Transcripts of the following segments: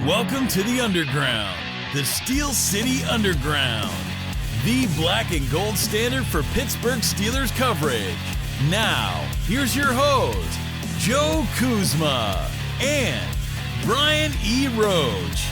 Welcome to the Underground, the Steel City Underground, the black and gold standard for Pittsburgh Steelers coverage. Now, here's your host, Joe Kuzma and Brian E. Roach.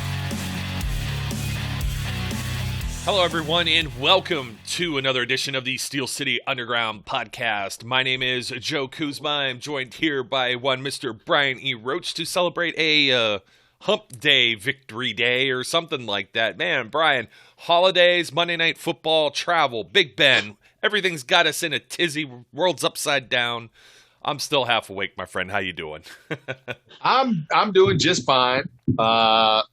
Hello, everyone, and welcome to another edition of the Steel City Underground podcast. My name is Joe Kuzma. I'm joined here by one Mr. Brian E. Roach to celebrate a hump day, victory day, or something like that. Man, Brian, holidays, Monday Night Football, travel, Big Ben, everything's got us in a tizzy. World's upside down. I'm still half awake, my friend. How you doing? I'm doing just fine. Recovered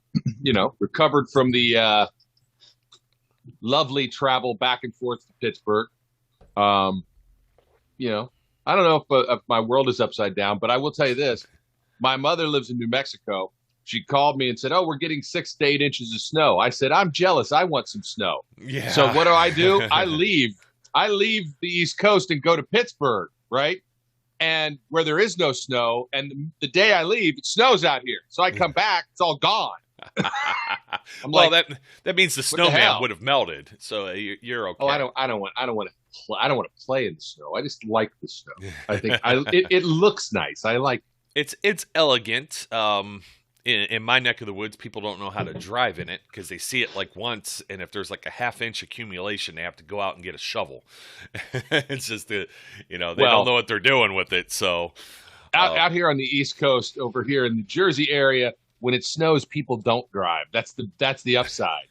from the lovely travel back and forth to Pittsburgh. I don't know if my world is upside down, but I will tell you this. My mother lives in New Mexico. She called me and said, "Oh, we're getting 6 to 8 inches of snow." I said, "I'm jealous. I want some snow." Yeah. So what do? I leave the East Coast and go to Pittsburgh, right? And where there is no snow, and the day I leave, it snows out here. So I come back, it's all gone. Well, that means the snowman would have melted. So you're okay. Oh, I don't want to play in the snow. I just like the snow. I think it looks nice. I like it's elegant. In my neck of the woods, people don't know how to drive in it because they see it like once, and if there's like a half-inch accumulation, they have to go out and get a shovel. It's just they don't know what they're doing with it. So out here on the East Coast, over here in the Jersey area, when it snows, people don't drive. That's the upside,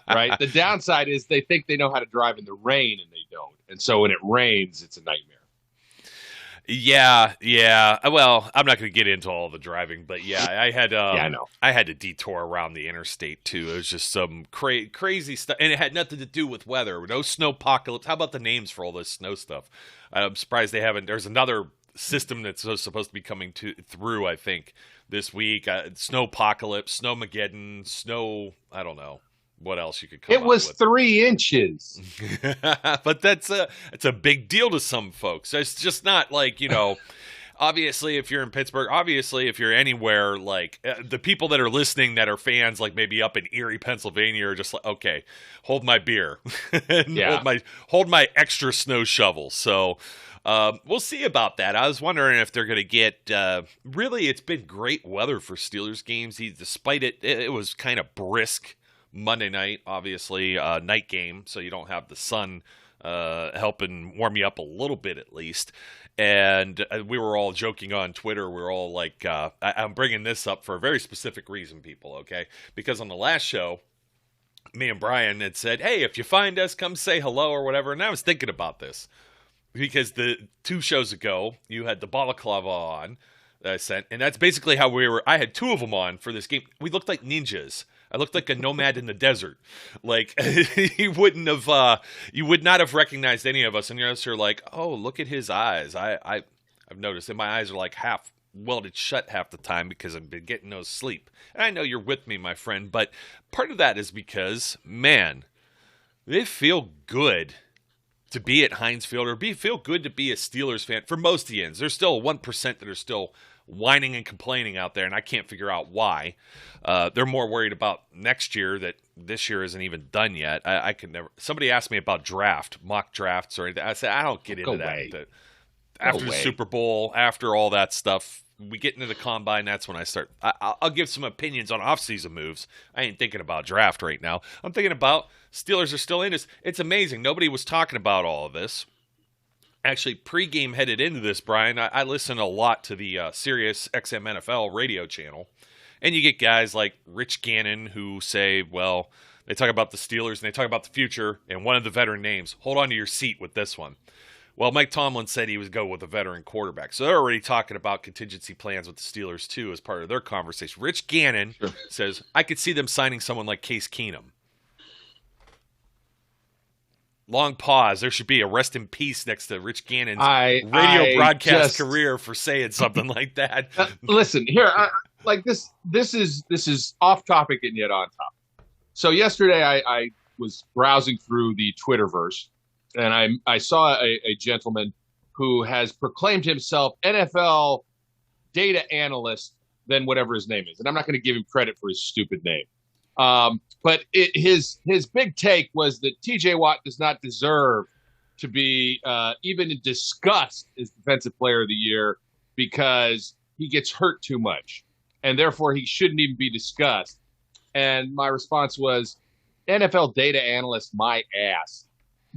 right? The downside is they think they know how to drive in the rain, and they don't. And so when it rains, it's a nightmare. Yeah. Well, I'm not going to get into all the driving, but yeah, I had I had to detour around the interstate too. It was just some crazy stuff, and it had nothing to do with weather. No snowpocalypse. How about the names for all this snow stuff? I'm surprised they haven't. There's another system that's supposed to be coming through, I think, this week. Snowpocalypse, Snowmageddon, snow. I don't know what else you could come up with. It was 3 inches. But it's a big deal to some folks. It's just not like, obviously if you're in Pittsburgh, obviously if you're anywhere, like the people that are listening that are fans, like maybe up in Erie, Pennsylvania, are just like, okay, hold my beer. Yeah. hold my extra snow shovel. So we'll see about that. I was wondering if they're going to get really, it's been great weather for Steelers games. Despite it was kind of brisk Monday night, obviously, night game, so you don't have the sun helping warm you up a little bit at least. And we were all joking on Twitter. We were all like, I'm bringing this up for a very specific reason, people, okay? Because on the last show, me and Brian had said, hey, if you find us, come say hello or whatever. And I was thinking about this because the 2 shows ago, you had the balaclava on that I sent, and that's basically how I had 2 of them on for this game. We looked like ninjas. I looked like a nomad in the desert. Like you would not have recognized any of us. And you're like, oh, look at his eyes. I've noticed that my eyes are like half welded shut half the time because I've been getting no sleep. And I know you're with me, my friend, but part of that is because, man, they feel good to be at Heinz Field or feel good to be a Steelers fan for most of the ends. There's still 1% that are still whining and complaining out there, and I can't figure out why. They're more worried about next year that this year isn't even done yet. I could never. Somebody asked me about mock drafts or anything. I said I don't get into that. After the Super Bowl, after all that stuff, we get into the combine. That's when I start. I'll give some opinions on offseason moves. I ain't thinking about draft right now. I'm thinking about Steelers are still in this. It's amazing. Nobody was talking about all of this. Actually, pregame headed into this, Brian, I listen a lot to the Sirius XM NFL radio channel, and you get guys like Rich Gannon who say, well, they talk about the Steelers and they talk about the future, and one of the veteran names, hold on to your seat with this one. Well, Mike Tomlin said he would go with a veteran quarterback, so they're already talking about contingency plans with the Steelers, too, as part of their conversation. Rich Gannon says, I could see them signing someone like Case Keenum. Long pause. There should be a rest in peace next to Rich Gannon's radio broadcast career for saying something like that. Listen, here, this is off topic and yet on topic. So yesterday I was browsing through the Twitterverse, and I saw a gentleman who has proclaimed himself NFL data analyst than whatever his name is. And I'm not going to give him credit for his stupid name. But his big take was that TJ Watt does not deserve to be even discussed as Defensive Player of the Year because he gets hurt too much. And therefore, he shouldn't even be discussed. And my response was, NFL data analyst, my ass.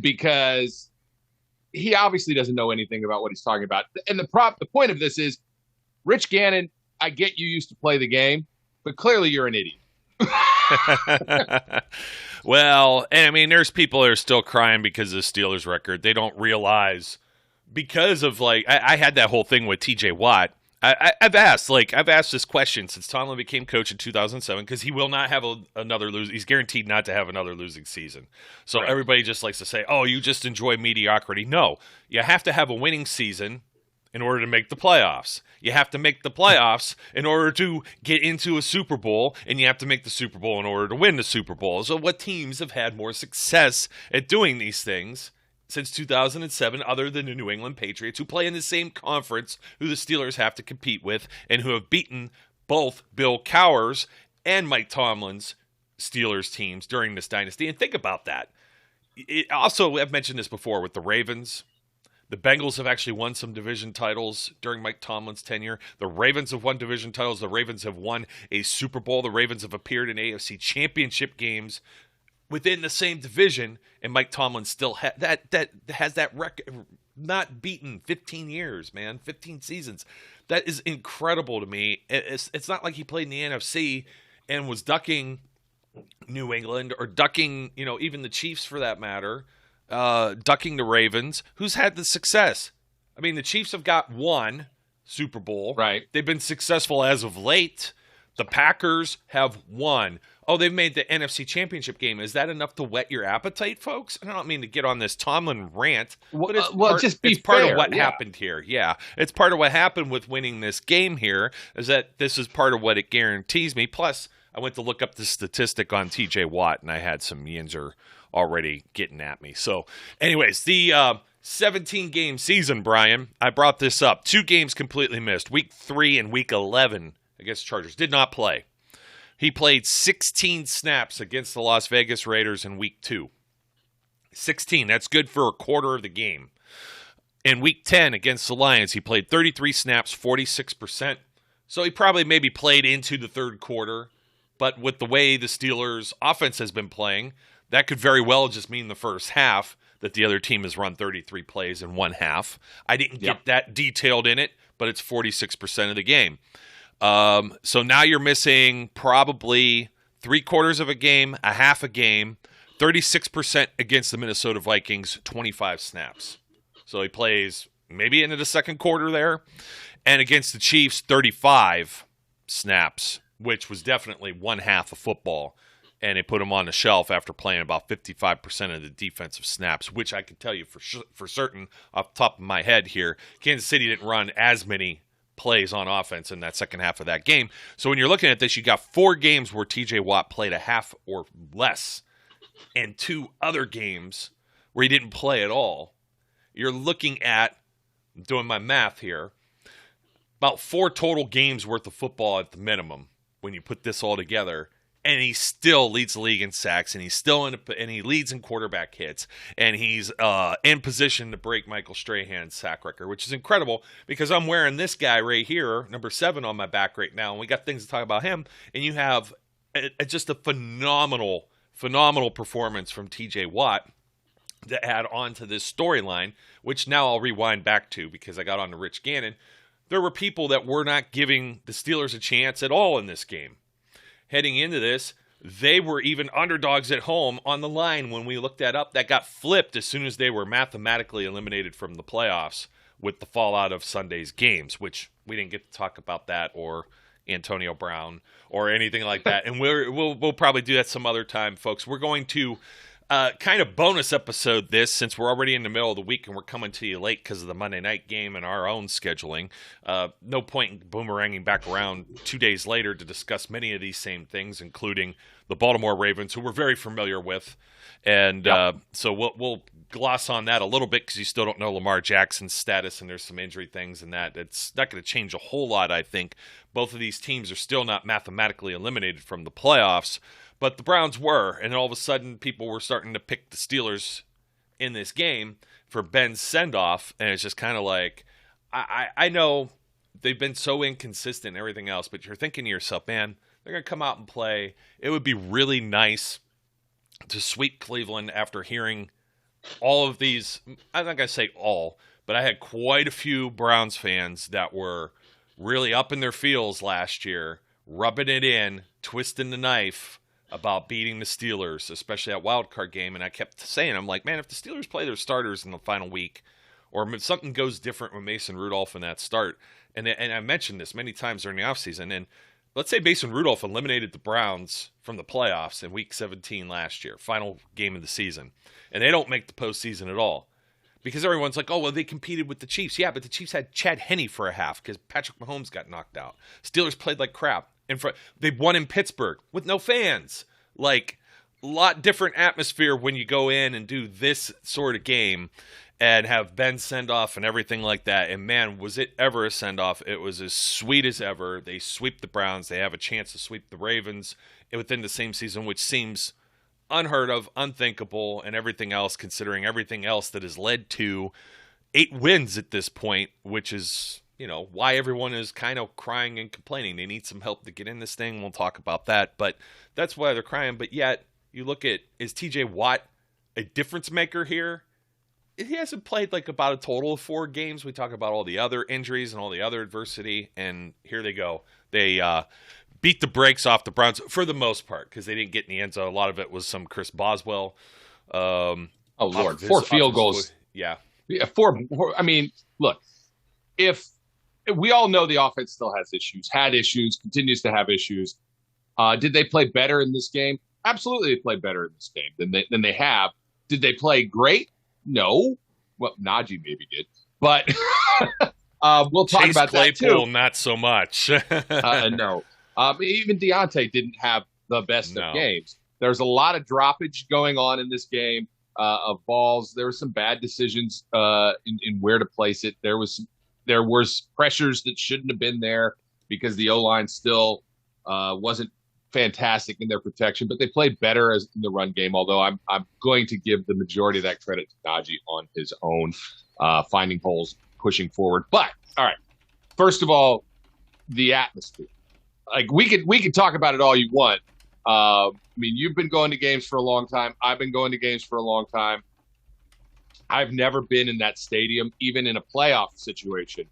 Because he obviously doesn't know anything about what he's talking about. And the point of this is, Rich Gannon, I get you used to play the game, but clearly you're an idiot. Well, and I mean, there's people that are still crying because of the Steelers record. They don't realize because of I had that whole thing with TJ Watt. I've asked this question since Tomlin became coach in 2007 because he will not have another losing. He's guaranteed not to have another losing season. So right. Everybody just likes to say, "Oh, you just enjoy mediocrity." No, you have to have a winning season in order to make the playoffs. You have to make the playoffs in order to get into a Super Bowl, and you have to make the Super Bowl in order to win the Super Bowl. So what teams have had more success at doing these things since 2007 other than the New England Patriots, who play in the same conference, who the Steelers have to compete with, and who have beaten both Bill Cowher's and Mike Tomlin's Steelers teams during this dynasty? And think about that. Also, I've mentioned this before with the Ravens. The Bengals have actually won some division titles during Mike Tomlin's tenure. The Ravens have won division titles. The Ravens have won a Super Bowl. The Ravens have appeared in AFC championship games within the same division, and Mike Tomlin still has that record, not beaten 15 years, man, 15 seasons. That is incredible to me. It's not like he played in the NFC and was ducking New England or ducking, even the Chiefs for that matter. Ducking the Ravens, who's had the success. I mean, the Chiefs have got one Super Bowl. Right. They've been successful as of late. The Packers have won. Oh, they've made the NFC Championship game. Is that enough to whet your appetite, folks? I don't mean to get on this Tomlin rant, but it's part of what happened here. Yeah, it's part of what happened with winning this game here, is that this is part of what it guarantees me. Plus, I went to look up the statistic on TJ Watt, and I had some yinzer already getting at me. So, anyways, the 17-game season, Brian, I brought this up. 2 games completely missed. Week 3 and Week 11 against Chargers. Did not play. He played 16 snaps against the Las Vegas Raiders in Week 2. 16. That's good for a quarter of the game. In Week 10 against the Lions, he played 33 snaps, 46%. So he probably maybe played into the third quarter. But with the way the Steelers' offense has been playing, that could very well just mean the first half that the other team has run 33 plays in one half. I didn't get that detailed in it, but it's 46% of the game. So now you're missing probably 3/4 of a game, a half a game, 36% against the Minnesota Vikings, 25 snaps. So he plays maybe into the second quarter there. And against the Chiefs, 35 snaps, which was definitely one half of football. And they put him on the shelf after playing about 55% of the defensive snaps, which I can tell you for certain off the top of my head here, Kansas City didn't run as many plays on offense in that second half of that game. So when you're looking at this, you got 4 games where TJ Watt played a half or less and 2 other games where he didn't play at all. You're looking at, I'm doing my math here, about 4 total games worth of football at the minimum when you put this all together. And he still leads the league in sacks, and he leads in quarterback hits, and he's in position to break Michael Strahan's sack record, which is incredible because I'm wearing this guy right here, number 7, on my back right now, and we got things to talk about him. And you have just a phenomenal performance from TJ Watt to add on to this storyline, which now I'll rewind back to because I got on to Rich Gannon. There were people that were not giving the Steelers a chance at all in this game. Heading into this, they were even underdogs at home on the line when we looked that up. That got flipped as soon as they were mathematically eliminated from the playoffs with the fallout of Sunday's games, which we didn't get to talk about that or Antonio Brown or anything like that. And we'll probably do that some other time, folks. We're going to kind of bonus episode this since we're already in the middle of the week and we're coming to you late because of the Monday night game and our own scheduling. No point in boomeranging back around 2 days later to discuss many of these same things, including the Baltimore Ravens, who we're very familiar with. And so we'll gloss on that a little bit because you still don't know Lamar Jackson's status and there's some injury things and that. It's not going to change a whole lot, I think. both of these teams are still not mathematically eliminated from the playoffs, but the Browns were, and all of a sudden people were starting to pick the Steelers in this game for Ben's send-off, and it's just kind of like, I know they've been so inconsistent and everything else, but you're thinking to yourself, man, they're going to come out and play. It would be really nice to sweep Cleveland after hearing all of these. I'm not going to say all, but I had quite a few Browns fans that were really up in their feels last year, rubbing it in, twisting the knife about beating the Steelers, especially that wild card game. And I kept saying, I'm like, man, if the Steelers play their starters in the final week, or if something goes different with Mason Rudolph in that start, and I mentioned this many times during the offseason, and let's say Mason Rudolph eliminated the Browns from the playoffs in Week 17 last year, final game of the season, and they don't make the postseason at all. Because everyone's like, oh, well, they competed with the Chiefs. Yeah, but the Chiefs had Chad Henne for a half because Patrick Mahomes got knocked out. Steelers played like crap. They won in Pittsburgh with no fans. Like, a lot different atmosphere when you go in and do this sort of game and have Ben send off and everything like that. And man, was it ever a send off? It was as sweet as ever. They sweep the Browns. They have a chance to sweep the Ravens within the same season, which seems unheard of, unthinkable, and everything else, considering everything else that has led to 8 wins at this point, which is, why everyone is kind of crying and complaining. They need some help to get in this thing. We'll talk about that, but that's why they're crying. But yet, you look at, is TJ Watt a difference maker here? He hasn't played like about a total of 4 games. We talk about all the other injuries and all the other adversity, and here they go. They beat the brakes off the Browns for the most part because they didn't get in the end zone. A lot of it was some Chris Boswell. Oh, Lord. 4 field goals. Yeah. Yeah, 4. I mean, look, if we all know the offense still has issues, had issues, continues to have issues. Did they play better in this game? Absolutely, they played better in this game than they have. Did they play great? No. Well, Najee maybe did, but we'll talk about that too. Not so much. No. Even Deontay didn't have the best of games. There's a lot of droppage going on in this game of balls. There were some bad decisions in where to place it. There was pressures that shouldn't have been there because the O-line still wasn't fantastic in their protection, but they played better in the run game, although I'm going to give the majority of that credit to Najee on his own, finding holes, pushing forward. But, all right, first of all, the atmosphere. Like, we could talk about it all you want. I mean, you've been going to games for a long time. I've been going to games for a long time. I've never been in that stadium, even in a playoff situation,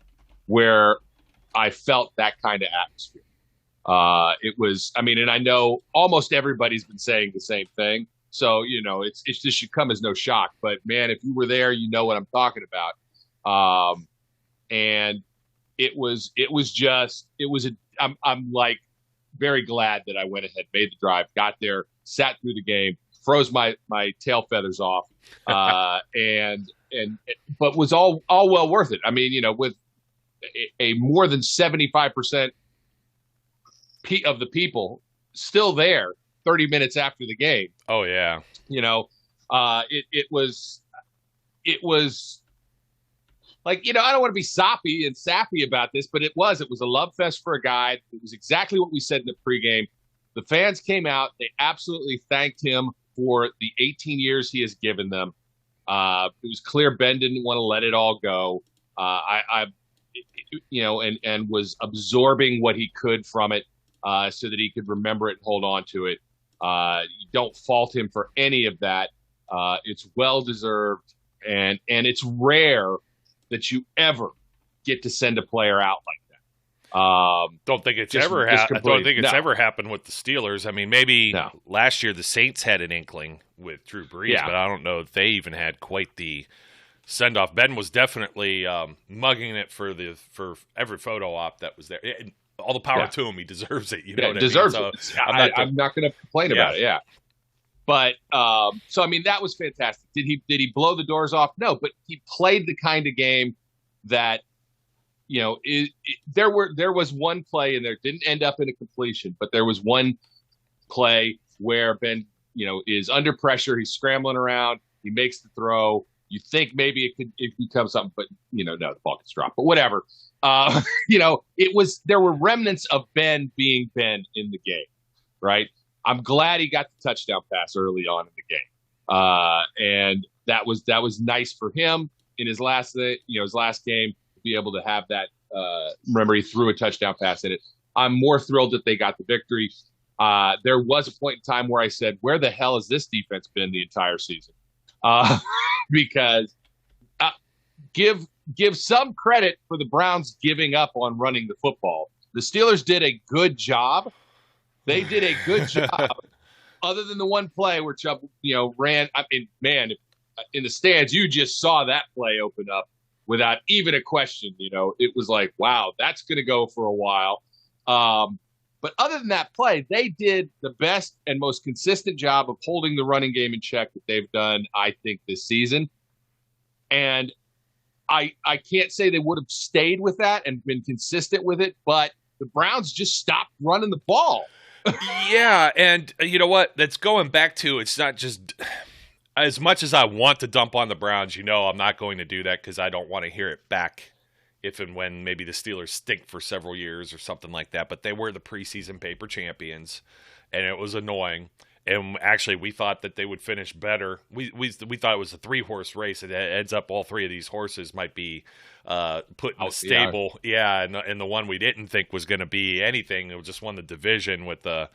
where I felt that kind of atmosphere. It was, and I know almost everybody's been saying the same thing. So, it's just should come as no shock. But man, if you were there, you know what I'm talking about. And I'm like very glad that I went ahead, made the drive, got there, sat through the game, froze my tail feathers off, but was all well worth it. I mean, with a more than 75% of the people still there 30 minutes after the game. Oh yeah. It was like, I don't want to be soppy and sappy about this, but it was a love fest for a guy. It was exactly what we said in the pregame. The fans came out. They absolutely thanked him for the 18 years he has given them. It was clear Ben didn't want to let it all go. And was absorbing what he could from it so that he could remember it and hold on to it. You don't fault him for any of that. It's well-deserved, and it's rare that you ever get to send a player out like that. Don't think it's ever happened. I don't think it's ever happened with the Steelers. I mean, maybe last year the Saints had an inkling with Drew Brees, but I don't know if they even had quite the send-off. Ben was definitely mugging it for every photo op that was there. All the power to him. He deserves it. You know what deserves I mean? it. I'm not going to complain about it. Yeah. But that was fantastic. Did he blow the doors off? No, but he played the kind of game that, there was one play in there, didn't end up in a completion, but there was one play where Ben, is under pressure. He's scrambling around. He makes the throw. You think maybe it become something, but no, the ball gets dropped. But whatever. There were remnants of Ben being Ben in the game, right? I'm glad he got the touchdown pass early on in the game, and that was nice for him in his last game to be able to have that. Remember, he threw a touchdown pass in it. I'm more thrilled that they got the victory. There was a point in time where I said, "Where the hell has this defense been the entire season?" Because give some credit for the Browns giving up on running the football. The Steelers did a good job. They did a good job, other than the one play where Chubb, ran. I mean, man, in the stands, you just saw that play open up without even a question. It was like, wow, that's going to go for a while. But other than that play, they did the best and most consistent job of holding the running game in check that they've done, I think, this season. And I can't say they would have stayed with that and been consistent with it, but the Browns just stopped running the ball. Yeah, and you know what? That's going back to, it's not just as much as I want to dump on the Browns, I'm not going to do that because I don't want to hear it back if and when maybe the Steelers stink for several years or something like that. But they were the preseason paper champions, and it was annoying. And actually, we thought that they would finish better. We thought it was a 3-horse race. It ends up all 3 of these horses might be put in a stable. Yeah, and the one we didn't think was going to be anything, it just won the division with the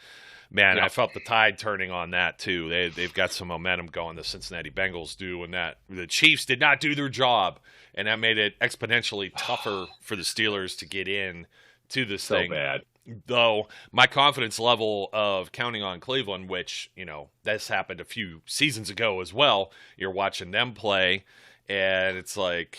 man. Yeah. I felt the tide turning on that too. They've got some momentum going. The Cincinnati Bengals do, and that the Chiefs did not do their job, and that made it exponentially tougher for the Steelers to get in to this thing. So bad. Though my confidence level of counting on Cleveland, which, this happened a few seasons ago as well. You're watching them play, and it's like,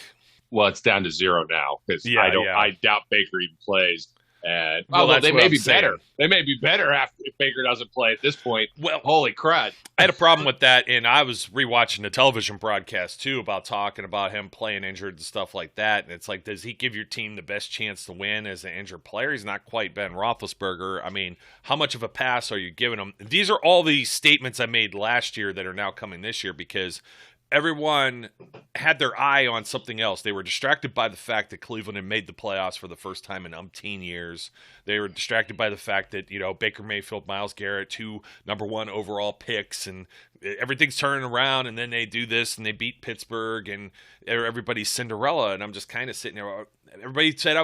well, it's down to 0 now because I doubt Baker even plays. And they may be better. They may be better if Baker doesn't play at this point. Well, holy crud! I had a problem with that, and I was rewatching the television broadcast too about talking about him playing injured and stuff like that. And it's like, does he give your team the best chance to win as an injured player? He's not quite Ben Roethlisberger. I mean, how much of a pass are you giving him? These are all the statements I made last year that are now coming this year because everyone had their eye on something else. They were distracted by the fact that Cleveland had made the playoffs for the first time in umpteen years. They were distracted by the fact that, Baker Mayfield, Myles Garrett, 2 number 1 overall picks, and everything's turning around, and then they do this, and they beat Pittsburgh, and everybody's Cinderella, and I'm just kind of sitting there. Everybody said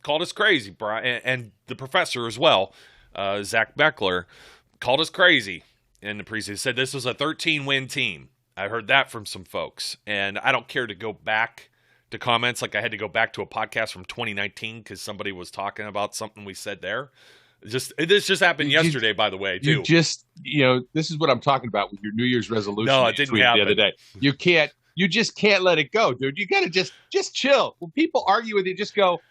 called us crazy, Brian, and the professor as well, Zach Beckler, called us crazy in the preseason. Said this was a 13-win team. I heard that from some folks, and I don't care to go back to comments like I had to go back to a podcast from 2019 because somebody was talking about something we said there. This just happened yesterday, by the way, too. This is what I'm talking about with your New Year's resolution. No, it didn't happen. The other day. You just can't let it go, dude. You got to just chill. When people argue with you, just go,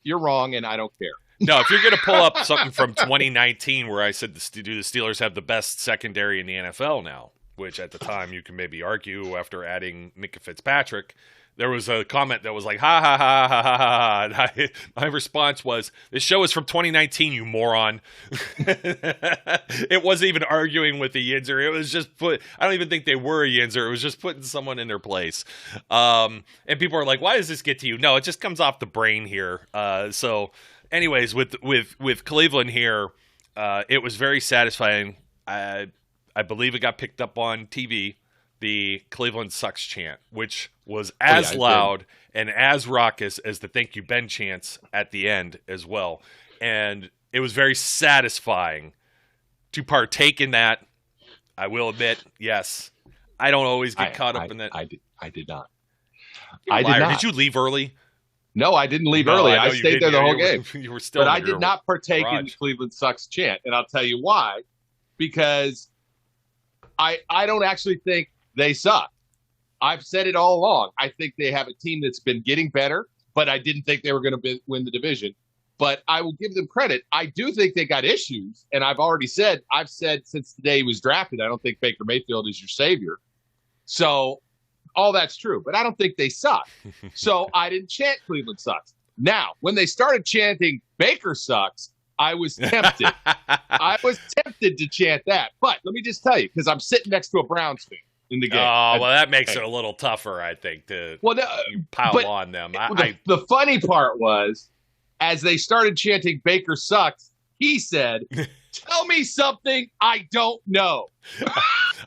you're wrong, and I don't care. No, if you're going to pull up something from 2019 where I said, do the Steelers have the best secondary in the NFL now? Which at the time you can maybe argue after adding Minka Fitzpatrick, there was a comment that was like, ha, ha, ha, ha, ha, ha. And my response was, this show is from 2019, you moron. It wasn't even arguing with the Yinzer. It was just I don't even think they were a Yinzer. It was just putting someone in their place. And people are like, why does this get to you? No, it just comes off the brain here. So anyways, with Cleveland here, it was very satisfying. I believe it got picked up on TV, the Cleveland Sucks chant, which was as loud and as raucous as the Thank You Ben chants at the end as well. And it was very satisfying to partake in that. I will admit, yes, I don't always get caught up in that. I did not. I did not. Did you leave early? No, I didn't leave early. I stayed there the whole game. You were still. But I did not partake in the Cleveland Sucks chant, and I'll tell you why. Because I don't actually think they suck. I've said it all along. I think they have a team that's been getting better, but I didn't think they were going to win the division. But I will give them credit. I do think they got issues, and I've said since the day he was drafted, I don't think Baker Mayfield is your savior. So all that's true, but I don't think they suck. So I didn't chant Cleveland sucks. Now, when they started chanting Baker sucks, I was tempted. I was tempted to chant that. But let me just tell you, because I'm sitting next to a Browns fan. in the game. Oh, well, that makes it a little tougher, I think, to pile on them. The funny part was, as they started chanting Baker sucks, he said, tell me something I don't know.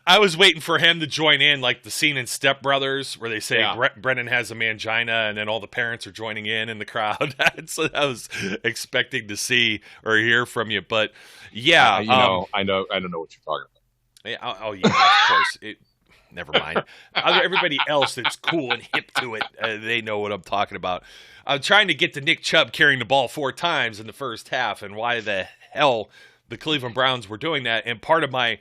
I was waiting for him to join in, like the scene in Step Brothers where they say Brennan has a mangina and then all the parents are joining in the crowd. That's what I was expecting to see or hear from you. But, yeah. I don't know what you're talking about. Oh, yeah, of course. Never mind. Everybody else that's cool and hip to it, they know what I'm talking about. I'm trying to get to Nick Chubb carrying the ball 4 times in the first half and why the hell the Cleveland Browns were doing that. And part of my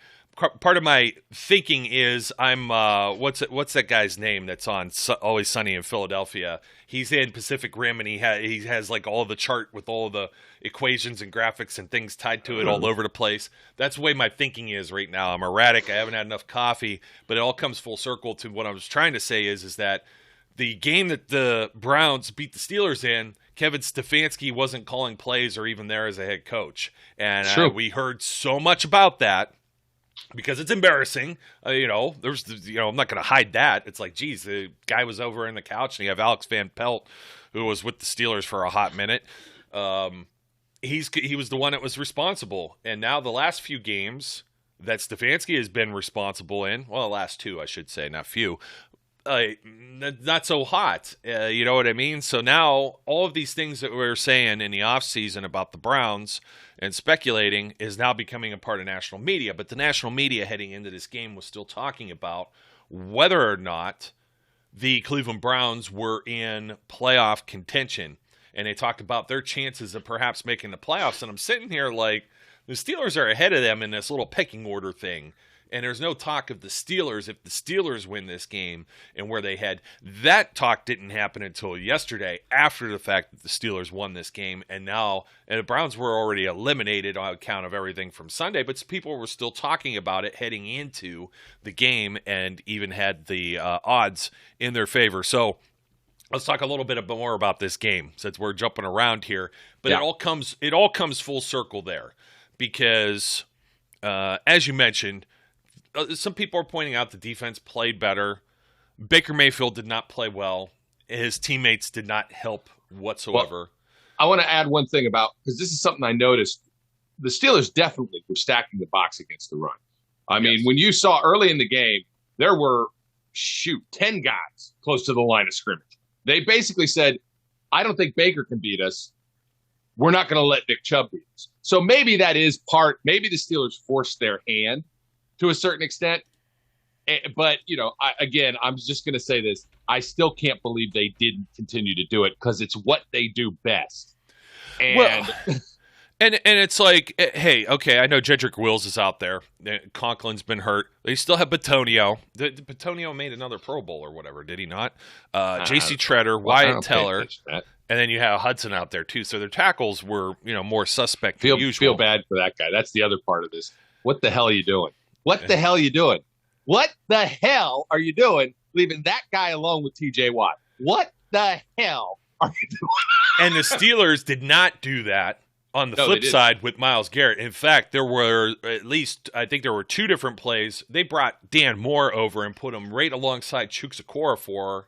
thinking is what's that guy's name that's on Always Sunny in Philadelphia? He's in Pacific Rim and he has like all the chart with all the equations and graphics and things tied to it all over the place. That's the way my thinking is right now. I'm erratic. I haven't had enough coffee, but it all comes full circle to what I was trying to say is that the game that the Browns beat the Steelers in, Kevin Stefanski wasn't calling plays or even there as a head coach. And we heard so much about that because it's embarrassing. I'm not going to hide that. It's like, geez, the guy was over in the couch and you have Alex Van Pelt, who was with the Steelers for a hot minute. He was the one that was responsible. And now the last few games that Stefanski has been responsible in, well, the last 2, I should say, not few, not so hot. You know what I mean? So now all of these things that we were saying in the offseason about the Browns and speculating is now becoming a part of national media. But the national media heading into this game was still talking about whether or not the Cleveland Browns were in playoff contention. And they talked about their chances of perhaps making the playoffs. And I'm sitting here like, the Steelers are ahead of them in this little pecking order thing. And there's no talk of the Steelers if the Steelers win this game and where they head. That talk didn't happen until yesterday after the fact that the Steelers won this game. And the Browns were already eliminated on account of everything from Sunday. But people were still talking about it heading into the game and even had the odds in their favor. So let's talk a little bit more about this game since we're jumping around here. But it all comes full circle there because, as you mentioned, some people are pointing out the defense played better. Baker Mayfield did not play well. His teammates did not help whatsoever. Well, I want to add one thing because this is something I noticed. The Steelers definitely were stacking the box against the run. I mean, when you saw early in the game, there were, 10 guys close to the line of scrimmage. They basically said, I don't think Baker can beat us. We're not going to let Nick Chubb beat us. So maybe that is maybe the Steelers forced their hand to a certain extent. But, I'm just going to say this. I still can't believe they didn't continue to do it because it's what they do best. And and it's like, hey, okay, I know Jedrick Wills is out there. Conklin's been hurt. They still have Bitonio. Bitonio made another Pro Bowl or whatever, did he not? J.C. Treader, Wyatt Teller. And then you have Hudson out there, too. So their tackles were, more suspect than usual. Feel bad for that guy. That's the other part of this. What the hell are you doing? What the hell are you doing? What the hell are you doing leaving that guy alone with TJ Watt? What the hell are you doing? And the Steelers did not do that on the flip side with Myles Garrett. In fact, there were I think there were 2 different plays. They brought Dan Moore over and put him right alongside Chuks Okorafor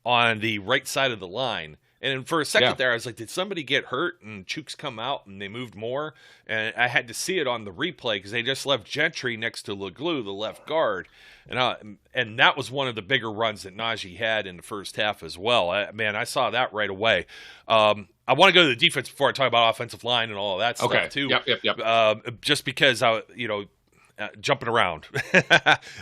on the right side of the line. And for a second there, I was like, did somebody get hurt? And Chooks come out and they moved more. And I had to see it on the replay because they just left Gentry next to LeGlue, the left guard. And that was one of the bigger runs that Najee had in the first half as well. I saw that right away. I want to go to the defense before I talk about offensive line and all of that stuff too. Yep. Just because jumping around.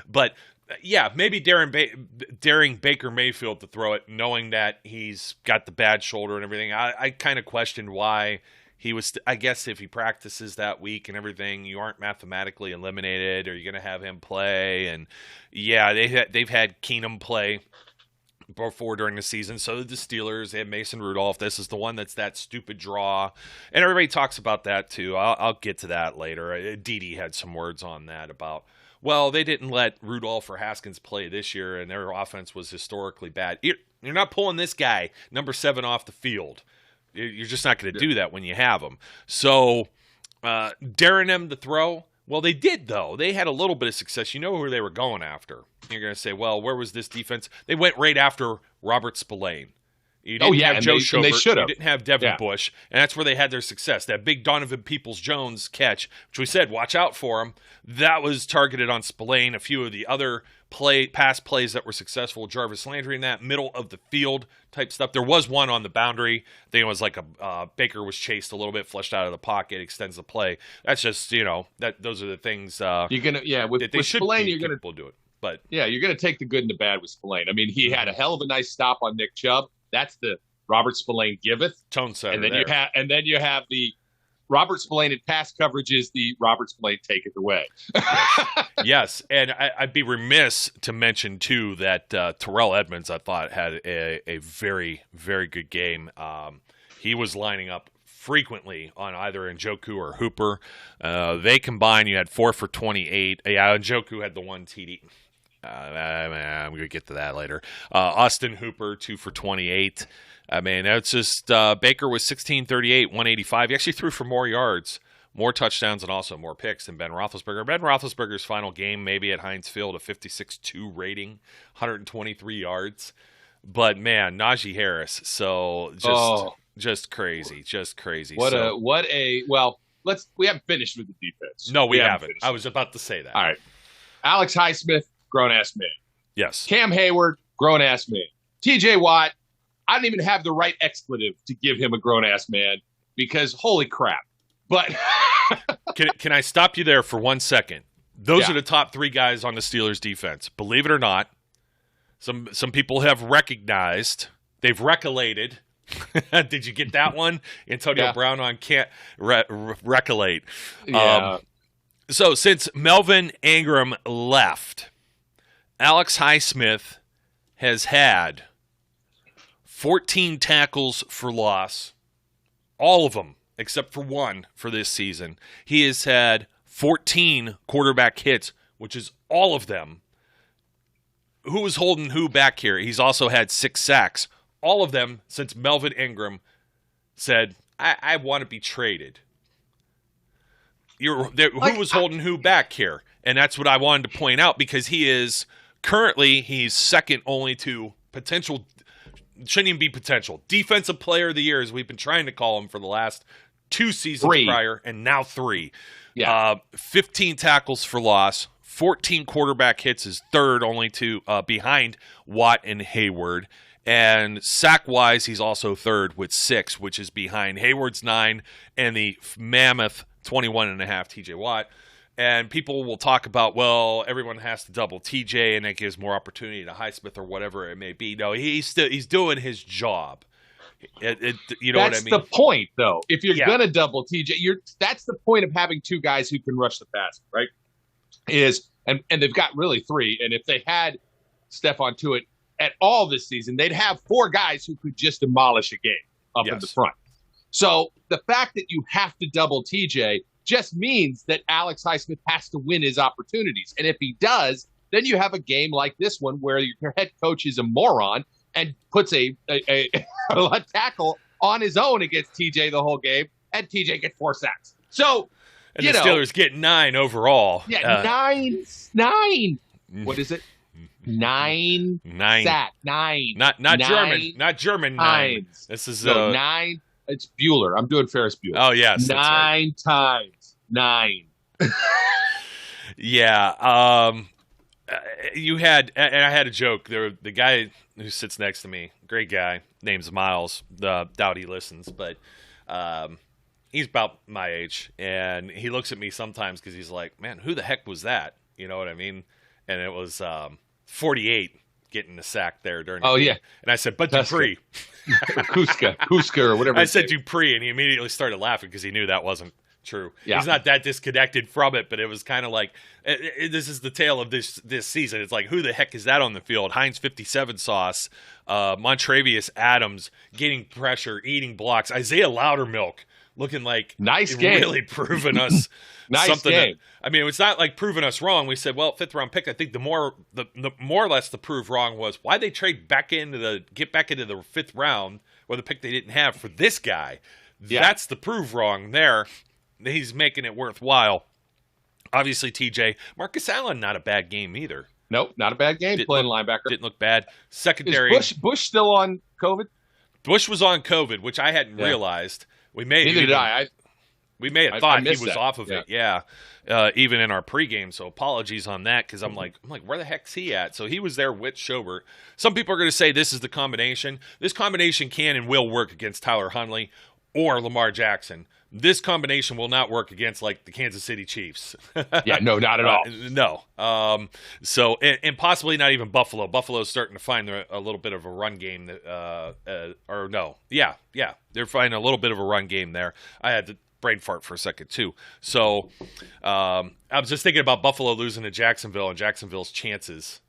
But yeah, maybe daring Baker Mayfield to throw it, knowing that he's got the bad shoulder and everything. I kind of questioned why he was. I guess if he practices that week and everything, you aren't mathematically eliminated. Are you going to have him play? And yeah, they've had Keenum play before during the season. So did the Steelers. They had Mason Rudolph. This is the one that's that stupid draw, and everybody talks about that too. I'll get to that later. Dede had some words on that about. Well, they didn't let Rudolph or Haskins play this year, and their offense was historically bad. You're not pulling this guy, number 7, off the field. You're just not going to do that when you have him. So, daring them to throw, well, they did, though. They had a little bit of success. You know who they were going after. You're going to say, well, where was this defense? They went right after Robert Spillane. You didn't have Joe Schobert. You didn't have Devin Bush, and that's where they had their success. That big Donovan Peoples-Jones catch, which we said, watch out for him. That was targeted on Spillane. A few of the other pass plays that were successful, Jarvis Landry in that middle of the field type stuff. There was one on the boundary. I think it was like Baker was chased a little bit, flushed out of the pocket, extends the play. That's just, those are the things you're gonna with Spillane, you're gonna do it. But you're gonna take the good and the bad with Spillane. I mean, he had a hell of a nice stop on Nick Chubb. That's the Robert Spillane giveth. Tone setter. And then you have the Robert Spillane in pass coverage is the Robert Spillane taketh away. Yes, and I'd be remiss to mention too that Terrell Edmonds, I thought, had a very, very good game. He was lining up frequently on either Njoku or Hooper. They combined, you had 4 for 28. Yeah, Njoku had the one TD. I'm going to get to that later. Austin Hooper, 2 for 28. I mean, it's just Baker was 16-38, 185. He actually threw for more yards, more touchdowns, and also more picks than Ben Roethlisberger. Ben Roethlisberger's final game, maybe at Heinz Field, a 56-2 rating, 123 yards. But, man, Najee Harris, so just crazy, just crazy. We haven't finished with the defense. No, we haven't. I was about to say that. All right. Alex Highsmith, grown-ass man. Yes. Cam Hayward, grown-ass man. TJ Watt, I don't even have the right expletive to give him a grown-ass man because holy crap. But can I stop you there for 1 second? Those are the top 3 guys on the Steelers defense. Believe it or not, some people have recognized, they've recollected. Did you get that one? Antonio Brown on can't recollate. Yeah. So since Melvin Ingram left, Alex Highsmith has had 14 tackles for loss, all of them except for one for this season. He has had 14 quarterback hits, which is all of them. Who was holding who back here? He's also had 6 sacks, all of them since Melvin Ingram said, I want to be traded. Who was holding who back here? And that's what I wanted to point out because he's second only to potential, shouldn't even be potential, Defensive Player of the Year, as we've been trying to call him for the last 2 seasons prior, and now 3. Yeah. 15 tackles for loss, 14 quarterback hits is third only to behind Watt and Hayward. And sack-wise, he's also third with 6, which is behind Hayward's 9 and the mammoth 21.5 TJ Watt. And people will talk about, well, everyone has to double TJ and it gives more opportunity to Highsmith or whatever it may be. No, he's doing his job. You know what I mean? That's the point, though. If you're going to double TJ, that's the point of having 2 guys who can rush the pass, right? And they've got really 3. And if they had Stephon Tuitt at all this season, they'd have 4 guys who could just demolish a game up in the front. So the fact that you have to double TJ just means that Alex Highsmith has to win his opportunities. And if he does, then you have a game like this one where your head coach is a moron and puts a tackle on his own against TJ the whole game, and TJ gets 4 sacks. So, and the Steelers get 9 overall. Yeah, 9. What is it? 9 sack. 9. Not 9. German. Not German 9. This is 9. It's Bueller. I'm doing Ferris Bueller. Oh yes, 9 times 9. Yeah. You had, and I had a joke. The guy who sits next to me, great guy, name's Miles. Doubt he listens, but he's about my age, and he looks at me sometimes because he's like, "Man, who the heck was that?" You know what I mean? And it was 48 getting the sack there during. The game. And I said, "But Dupree." Kuska or whatever. I said Dupree, and he immediately started laughing because he knew that wasn't true. Yeah. He's not that disconnected from it, but it was kind of like, this is the tale of this season. It's like, who the heck is that on the field? Heinz 57 sauce, Montravius Adams getting pressure, eating blocks, Isaiah Loudermilk looking like nice game, really proving us nice something. Game. I mean, it's not like proving us wrong. We said, well, 5th round pick. I think the more or less the prove wrong was why they get back into the 5th round with a pick they didn't have for this guy. Yeah. That's the prove wrong there. He's making it worthwhile. Obviously, TJ. Marcus Allen, not a bad game either. Nope, not a bad game playing linebacker. Didn't look bad. Secondary. Is Bush still on COVID? Bush was on COVID, which I hadn't realized. Neither did I. We may have thought he was that. off of it, even in our pregame. So apologies on that, because I'm like, where the heck's he at? So he was there with Schobert. Some people are going to say this is the combination. This combination can and will work against Tyler Huntley or Lamar Jackson. This combination will not work against like the Kansas City Chiefs. No, not at all. No. So and possibly not even Buffalo. Buffalo's starting to find a little bit of a run game. They're finding a little bit of a run game there. I had to brain fart for a second too. So I was just thinking about Buffalo losing to Jacksonville and Jacksonville's chances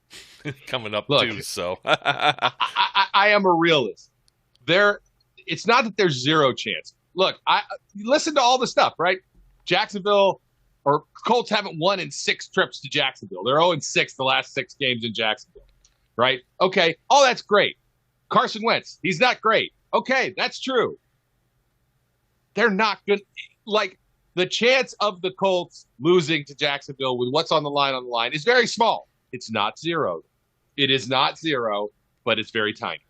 coming up too. So I am a realist. It's not that there's zero chance. Look, listen to all the stuff, right? Jacksonville or Colts haven't won in 6 trips to Jacksonville. They're 0-6 the last 6 games in Jacksonville, right? Okay, that's great. Carson Wentz, he's not great. Okay, that's true. They're not good. Like, the chance of the Colts losing to Jacksonville with what's on the line is very small. It's not zero. It is not zero, but it's very tiny.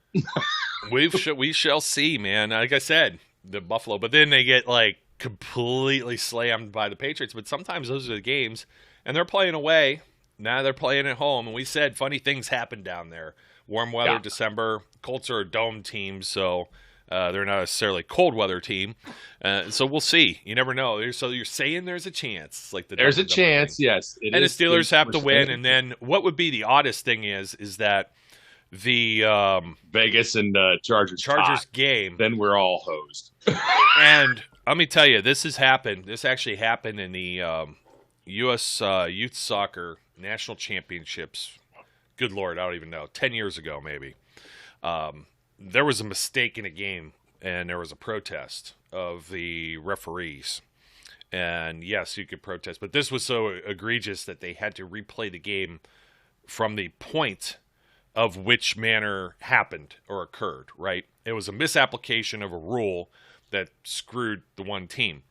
We shall see, man. Like I said, the Buffalo, but then they get like completely slammed by the Patriots. But sometimes those are the games, and they're playing away. Now they're playing at home, and we said funny things happen down there. Warm weather, December. Colts are a dome team, so they're not necessarily a cold weather team. So we'll see. You never know. So you're saying there's a chance. It's like there's a chance, yes. And the Steelers have to win. And then what would be the oddest thing is that the Vegas and Chargers game. Then we're all hosed. And let me tell you, this has happened. This actually happened in the U.S. Youth Soccer National Championships. Good Lord, I don't even know. 10 years ago, maybe. There was a mistake in a game, and there was a protest of the referees. And yes, you could protest, but this was so egregious that they had to replay the game from the point of which manner happened or occurred, right? It was a misapplication of a rule that screwed the one team.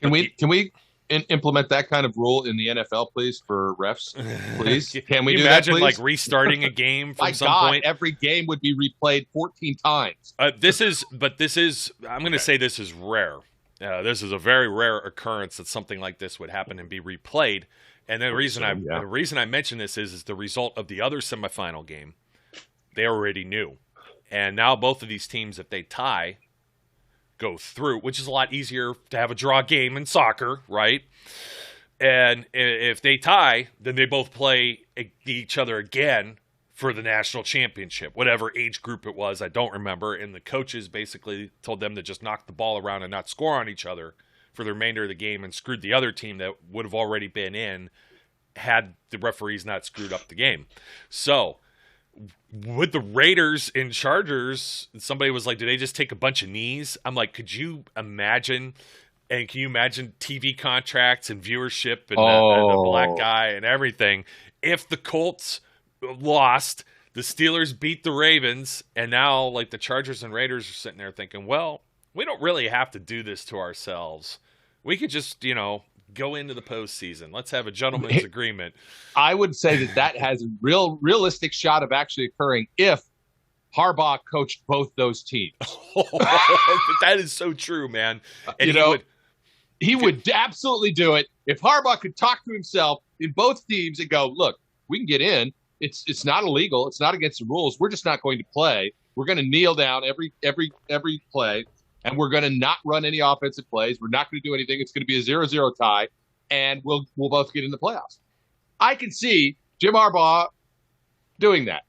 Can we implement that kind of rule in the NFL, please, for refs? Please, can we do imagine that, like restarting a game from some point? Every game would be replayed 14 times. This is. I'm going to say this is rare. This is a very rare occurrence that something like this would happen and be replayed. And the reason I mention this is the result of the other semifinal game. They already knew, and now both of these teams, if they tie, go through, which is a lot easier to have a draw game in soccer, right? And if they tie, then they both play each other again for the national championship, whatever age group it was, I don't remember. And the coaches basically told them to just knock the ball around and not score on each other for the remainder of the game, and screwed the other team that would have already been in had the referees not screwed up the game. So with the Raiders and Chargers, somebody was like, do they just take a bunch of knees? I'm like, could you imagine? And can you imagine TV contracts and viewership and the black guy and everything? If the Colts lost, the Steelers beat the Ravens, and now like the Chargers and Raiders are sitting there thinking, well, we don't really have to do this to ourselves. We could just, go into the postseason. Let's have a gentleman's agreement. I would say that has a realistic shot of actually occurring if Harbaugh coached both those teams. That is so true, man. And he would absolutely do it if Harbaugh could talk to himself in both teams and go, look, we can get in. It's not illegal. It's not against the rules. We're just not going to play. We're going to kneel down every play. And we're going to not run any offensive plays. We're not going to do anything. It's going to be a 0-0 tie, and we'll both get in the playoffs. I can see Jim Harbaugh doing that.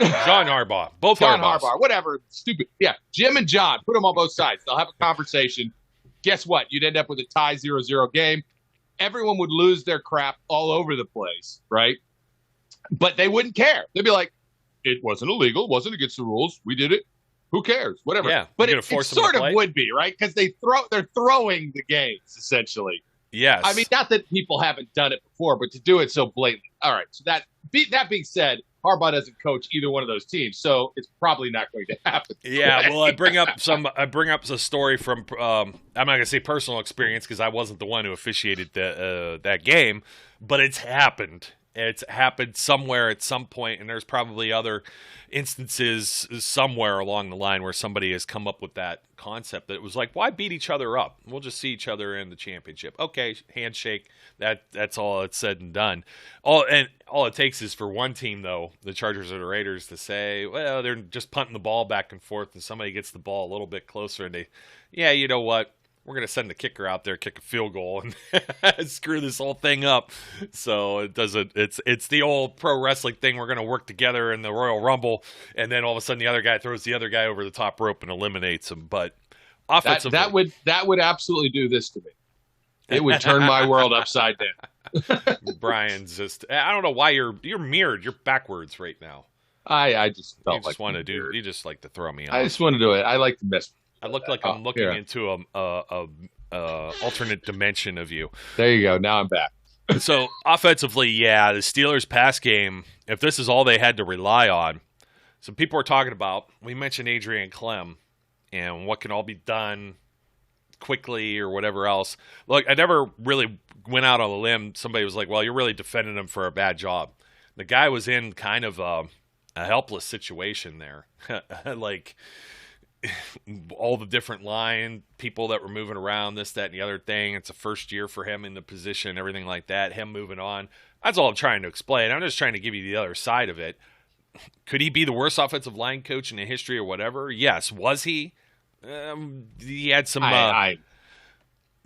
John Harbaugh. Both John Harbaughs. Harbaugh. Whatever. Stupid. Yeah, Jim and John. Put them on both sides. They'll have a conversation. Guess what? You'd end up with a tie 0-0 game. Everyone would lose their crap all over the place, right? But they wouldn't care. They'd be like, it wasn't illegal. It wasn't against the rules. We did it. Who cares? Whatever. Yeah, but it sort of would be, right? Because they're throwing the games, essentially. Yes. I mean, not that people haven't done it before, but to do it so blatantly. All right. So that being said, Harbaugh doesn't coach either one of those teams, so it's probably not going to happen. Yeah. Well, I bring up a story from I'm not going to say personal experience because I wasn't the one who officiated that game, but it's happened. It's happened somewhere at some point, and there's probably other instances somewhere along the line where somebody has come up with that concept that it was like, why beat each other up? We'll just see each other in the championship. Okay, handshake. That's all it's said and done. All it takes is for one team, though, the Chargers or the Raiders, to say, well, they're just punting the ball back and forth, and somebody gets the ball a little bit closer, and you know what? We're going to send the kicker out there, kick a field goal, and screw this whole thing up. So it doesn't. It's the old pro wrestling thing. We're going to work together in the Royal Rumble, and then all of a sudden the other guy throws the other guy over the top rope and eliminates him. But offensively, that would absolutely do this to me. It would turn my world upside down. Brian's I don't know why you're mirrored. You're backwards right now. I just felt you just want to do. You just like to throw me off. I just want to do it. I like to mess. I look like I'm looking into a alternate dimension of you. There you go. Now I'm back. So offensively, the Steelers' pass game, if this is all they had to rely on, some people are talking about, we mentioned Adrian Clem and what can all be done quickly or whatever else. Look, I never really went out on a limb. Somebody was like, well, you're really defending him for a bad job. The guy was in kind of a helpless situation there. Like, all the different line people that were moving around, this, that, and the other thing. It's a first year for him in the position, everything like that, him moving on. That's all I'm trying to explain. I'm just trying to give you the other side of it. Could he be the worst offensive line coach in the history or whatever? Yes. Was he? He had some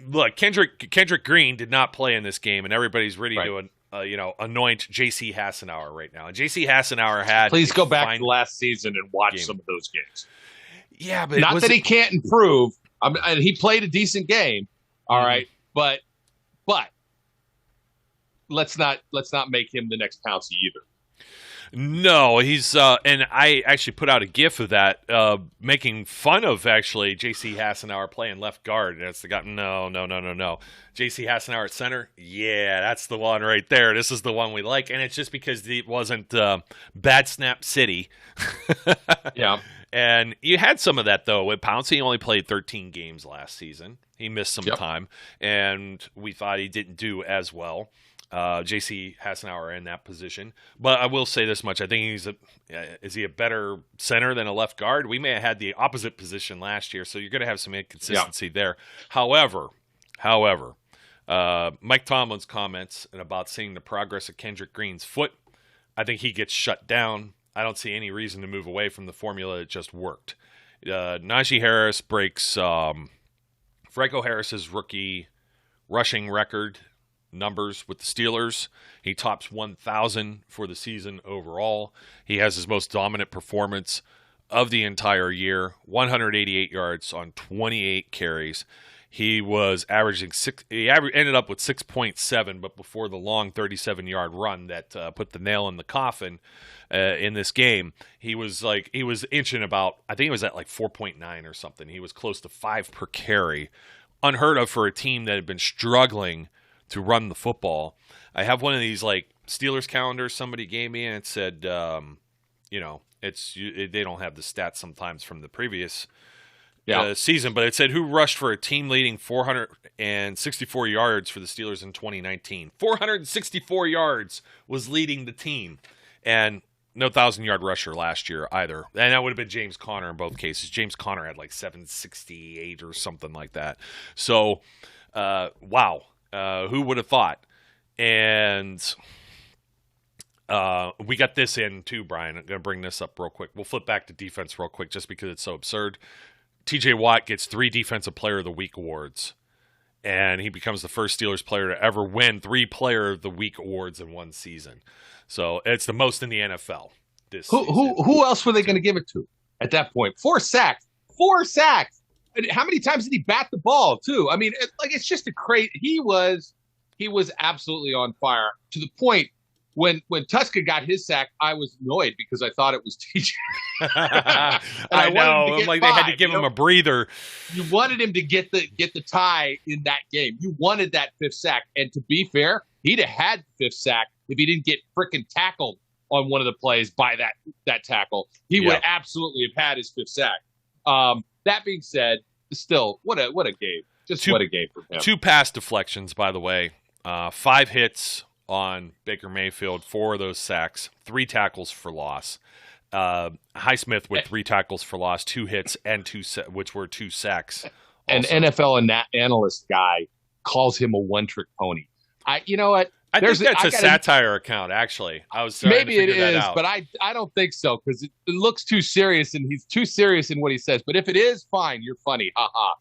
look, Kendrick Green did not play in this game, and everybody's ready to anoint J.C. Hassenauer right now. And J.C. Hassenauer had Please go back to last season and watch some of those games. Yeah, but not that he can't improve. And he played a decent game, all right. But let's not make him the next Pouncey either. No, he's and I actually put out a GIF of that, making fun of actually J.C. Hassenauer playing left guard. And that's the guy. No. J.C. Hassenauer at center. Yeah, that's the one right there. This is the one we like, and it's just because it wasn't Bad Snap City. Yeah. And you had some of that, though. With Pouncey, only played 13 games last season. He missed some time, and we thought he didn't do as well. J.C. Hassenauer in that position. But I will say this much. I think is he a better center than a left guard? We may have had the opposite position last year, so you're going to have some inconsistency there. However, Mike Tomlin's comments about seeing the progress of Kendrick Green's foot, I think he gets shut down. I don't see any reason to move away from the formula that just worked. Najee Harris breaks Franco Harris's rookie rushing record numbers with the Steelers. He tops 1,000 for the season overall. He has his most dominant performance of the entire year, 188 yards on 28 carries. He was averaging ended up with 6.7, but before the long 37-yard run that put the nail in the coffin in this game, he was inching about, I think it was at like 4.9 or something. He was close to 5 per carry. Unheard of for a team that had been struggling to run the football. I have one of these like Steelers calendars somebody gave me, and it said, they don't have the stats sometimes from the previous season, but it said who rushed for a team-leading 464 yards for the Steelers in 2019. 464 yards was leading the team, and no 1,000-yard rusher last year either. And that would have been James Conner in both cases. James Conner had like 768 or something like that. So, wow. Who would have thought? And we got this in too, Brian. I'm going to bring this up real quick. We'll flip back to defense real quick just because it's so absurd. TJ Watt gets 3 Defensive Player of the Week awards, and he becomes the first Steelers player to ever win 3 Player of the Week awards in one season. So it's the most in the NFL this season. Who else were they going to give it to at that point? 4 sacks. 4 sacks. And how many times did he bat the ball too? I mean, it's just a crazy. He was absolutely on fire to the point when Tuska got his sack, I was annoyed because I thought it was TJ. I know, like they had to give him a breather. You wanted him to get the tie in that game. You wanted that 5th sack, and to be fair, he'd have had the 5th sack if he didn't get frickin' tackled on one of the plays by that tackle. He would absolutely have had his 5th sack. That being said, still, what a game. What a game for him. 2 pass deflections, by the way. 5 hits on Baker Mayfield, 4 of those sacks, 3 tackles for loss. Highsmith with 3 tackles for loss, 2 hits, and which were 2 sacks. An NFL analyst guy calls him a one-trick pony. You know what? I think that's a satire account, actually. I was maybe it is, but I don't think so because it looks too serious, and he's too serious in what he says. But if it is, fine, you're funny, haha.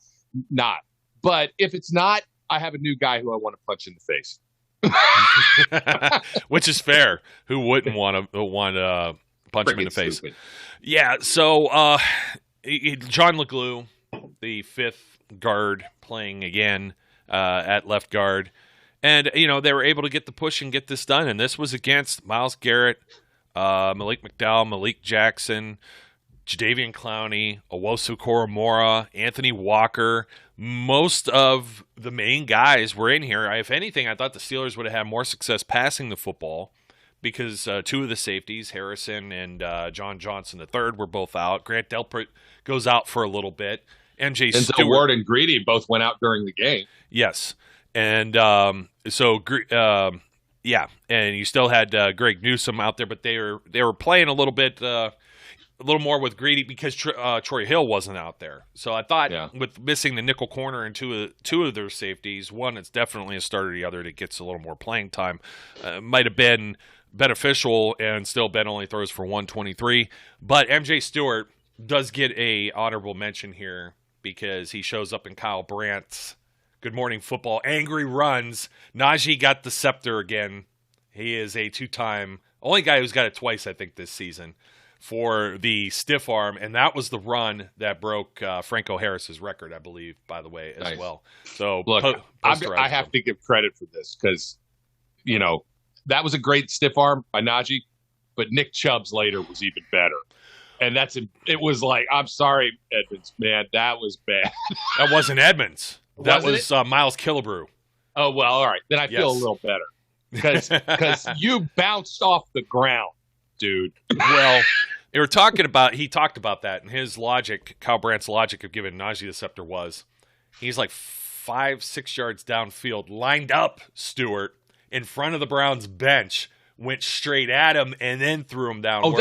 Not. But if it's not, I have a new guy who I want to punch in the face. Which is fair. Who wouldn't want to punch him in the face? Stupid. Yeah. So John LeGlue, the 5th guard, playing again at left guard. And, they were able to get the push and get this done. And this was against Myles Garrett, Malik McDowell, Malik Jackson, Jadeveon Clowney, Owosu Koromora, Anthony Walker. Most of the main guys were in here. If anything, I thought the Steelers would have had more success passing the football because 2 of the safeties, Harrison and John Johnson III, were both out. Grant Delpit goes out for a little bit. MJ Stewart. Ward and Greedy both went out during the game. Yes. And and you still had Greg Newsome out there, but they were playing a little more with Greedy because Troy Hill wasn't out there. So I thought with missing the nickel corner and two of their safeties, one it's definitely a starter, the other that gets a little more playing time, might have been beneficial. And still, Ben only throws for 123. But MJ Stewart does get a honorable mention here because he shows up in Kyle Brandt's Good Morning Football angry runs. Najee got the scepter again. He is a 2-time, only guy who's got it twice, I think, this season, for the stiff arm, and that was the run that broke Franco Harris's record, I believe, by the way, as well. So look, I have to give credit for this because, that was a great stiff arm by Najee, but Nick Chubb's later was even better. And it was like, I'm sorry, Edmonds, man, that was bad. That wasn't Edmonds. That was Miles Killebrew. Oh, well, all right. Then I feel a little better because you bounced off the ground, dude. Well, he talked about that, and his logic, Kyle Brandt's logic of giving Najee the scepter was he's like 5-6 yards downfield, lined up Stewart in front of the Browns bench, went straight at him, and then threw him down. Oh, it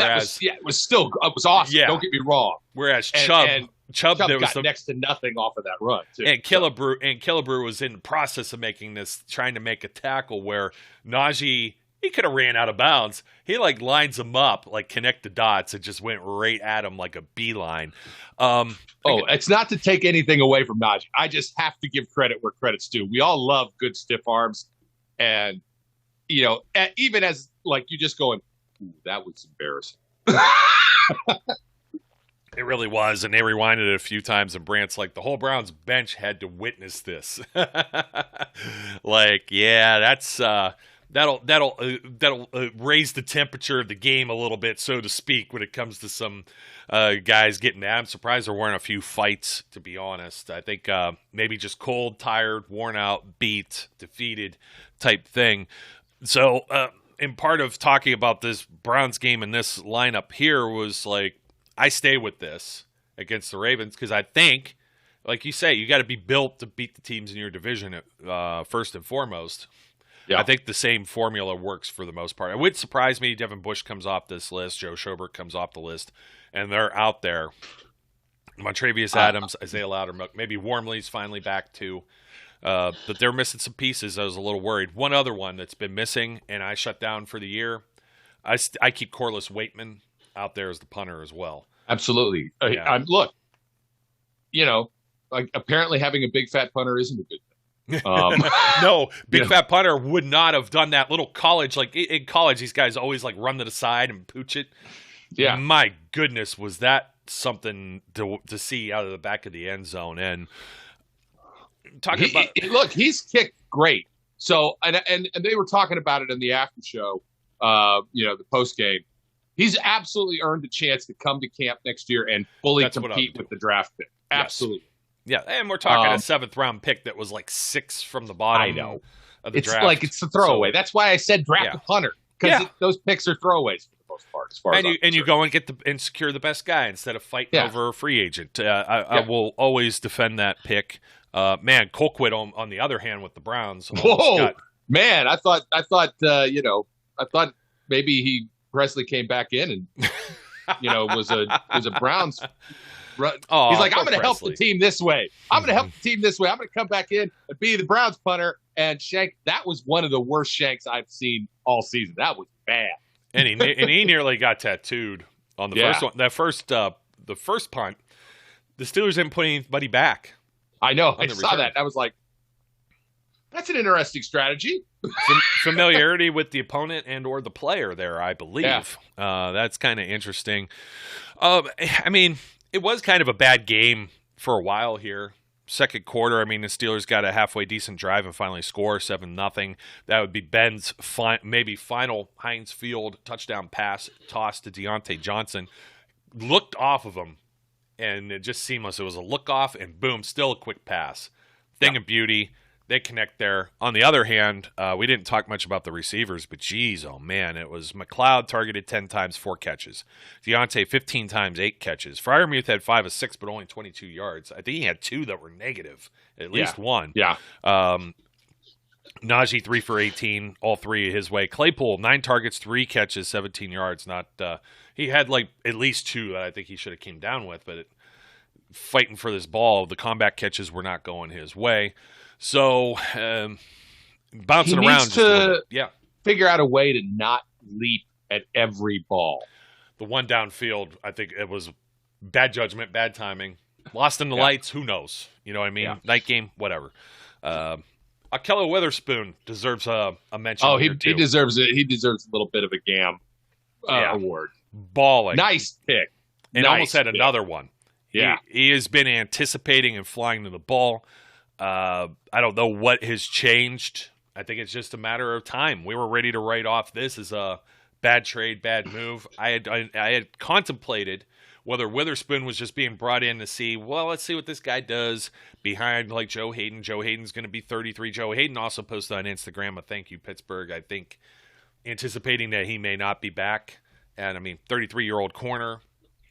was awesome. Yeah. Don't get me wrong. Whereas Chubb got next to nothing off of that run, too. And Killebrew was in the process of trying to make a tackle where Najee, he could have ran out of bounds. He lines him up, connect the dots, and just went right at him like a beeline. It's not to take anything away from Najee. I just have to give credit where credit's due. We all love good stiff arms, and even as you just going, ooh, that was embarrassing. It really was, and they rewinded it a few times, and Brandt's like, the whole Browns bench had to witness this. That's that'll raise the temperature of the game a little bit, so to speak, when it comes to some guys getting at. I'm surprised there weren't a few fights, to be honest. I think maybe just cold, tired, worn out, beat, defeated type thing. So, in part of talking about this Browns game and this lineup here was I stay with this against the Ravens because I think, like you say, you got to be built to beat the teams in your division first and foremost. Yeah. I think the same formula works for the most part. It would surprise me Devin Bush comes off this list, Joe Schobert comes off the list, and they're out there. Montravius Adams, Isaiah Loudermilk, maybe Wormley's finally back too. But they're missing some pieces. I was a little worried. One other one that's been missing, and I shut down for the year, I keep Corliss Waitman out there as the punter as well. Absolutely. Look, apparently having a big fat punter isn't a good thing. No, fat punter would not have done that little college. In college, these guys always run to the side and pooch it. Yeah. My goodness, was that something to see out of the back of the end zone. And look, he's kicked great. So, and they were talking about it in the after show, the post game. He's absolutely earned a chance to come to camp next year and fully compete with the draft pick. Absolutely. Yes. Yeah, and we're talking a 7th round pick that was 6 from the bottom. I know. Of the draft. It's a throwaway. That's why I said draft a punter because those picks are throwaways for the most part. As far as you go and secure the best guy instead of fighting over a free agent. I will always defend that pick. Colquitt on the other hand with the Browns Man, I thought maybe Presley came back in and was a Browns. Oh, he's like, I'm poor going to help the Presley. team this way. I'm going to help the team this way. I'm going to come back in and be the Browns punter and shank. That was one of the worst shanks I've seen all season. That was bad. And he nearly got tattooed on the first one. That the first punt, the Steelers didn't put anybody back. I know. I saw that. I was like, that's an interesting strategy. Familiarity with the opponent and or the player there, I believe. Yeah. That's kind of interesting. I mean, it was kind of a bad game for a while here. Second quarter, I mean, the Steelers got a halfway decent drive and finally score 7-0. That would be Ben's maybe final Heinz Field touchdown pass toss to Deontay Johnson. Looked off of him, and it just seamless. It was a look off, and boom, still a quick pass. Thing of beauty. They connect there. On the other hand, we didn't talk much about the receivers, but geez, oh man, it was McLeod targeted 10 times, 4 catches. Deontay 15 times, 8 catches. Freiermuth had 5 of 6, but only 22 yards. I think he had 2 that were negative, at least 1. Yeah. Najee 3 for 18, all 3 his way. Claypool 9 targets, 3 catches, 17 yards. He had like at least 2 that I think he should have came down with, but fighting for this ball, the comeback catches were not going his way. So, bouncing he around. Needs to yeah. Figure out a way to not leap at every ball. The one downfield, I think it was bad judgment, bad timing. Lost in the lights, who knows? You know what I mean? Yeah. Night game, whatever. Akello Witherspoon deserves a mention. Oh, he deserves it. He deserves a little bit of a GAM award. Balling. Nice pick. And almost had another one. Yeah. He has been anticipating and flying to the ball. I don't know what has changed. I think it's just a matter of time. We were ready to write off this as a bad trade, bad move. I had contemplated whether Witherspoon was just being brought in to see, well, let's see what this guy does behind like Joe Hayden. Joe Hayden's going to be 33. Joe Hayden also posted on Instagram a thank you, Pittsburgh. I think anticipating that he may not be back. And I mean, 33-year-old corner,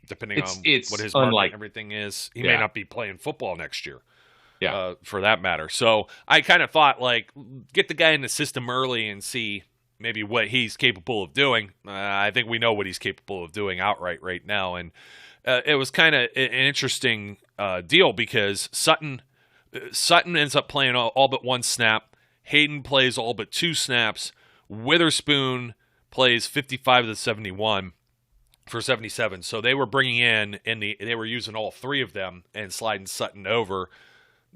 depending on what his market and everything is, he may not be playing football next year. Yeah. For that matter. So I kind of thought, like, get the guy in the system early and see maybe what he's capable of doing. I think we know what he's capable of doing outright right now. And it was kind of an interesting deal because Sutton ends up playing all but 1 snap. Hayden plays all but 2 snaps. Witherspoon plays 55 of the 71 for 77. So they were bringing they were using all 3 of them and sliding Sutton over.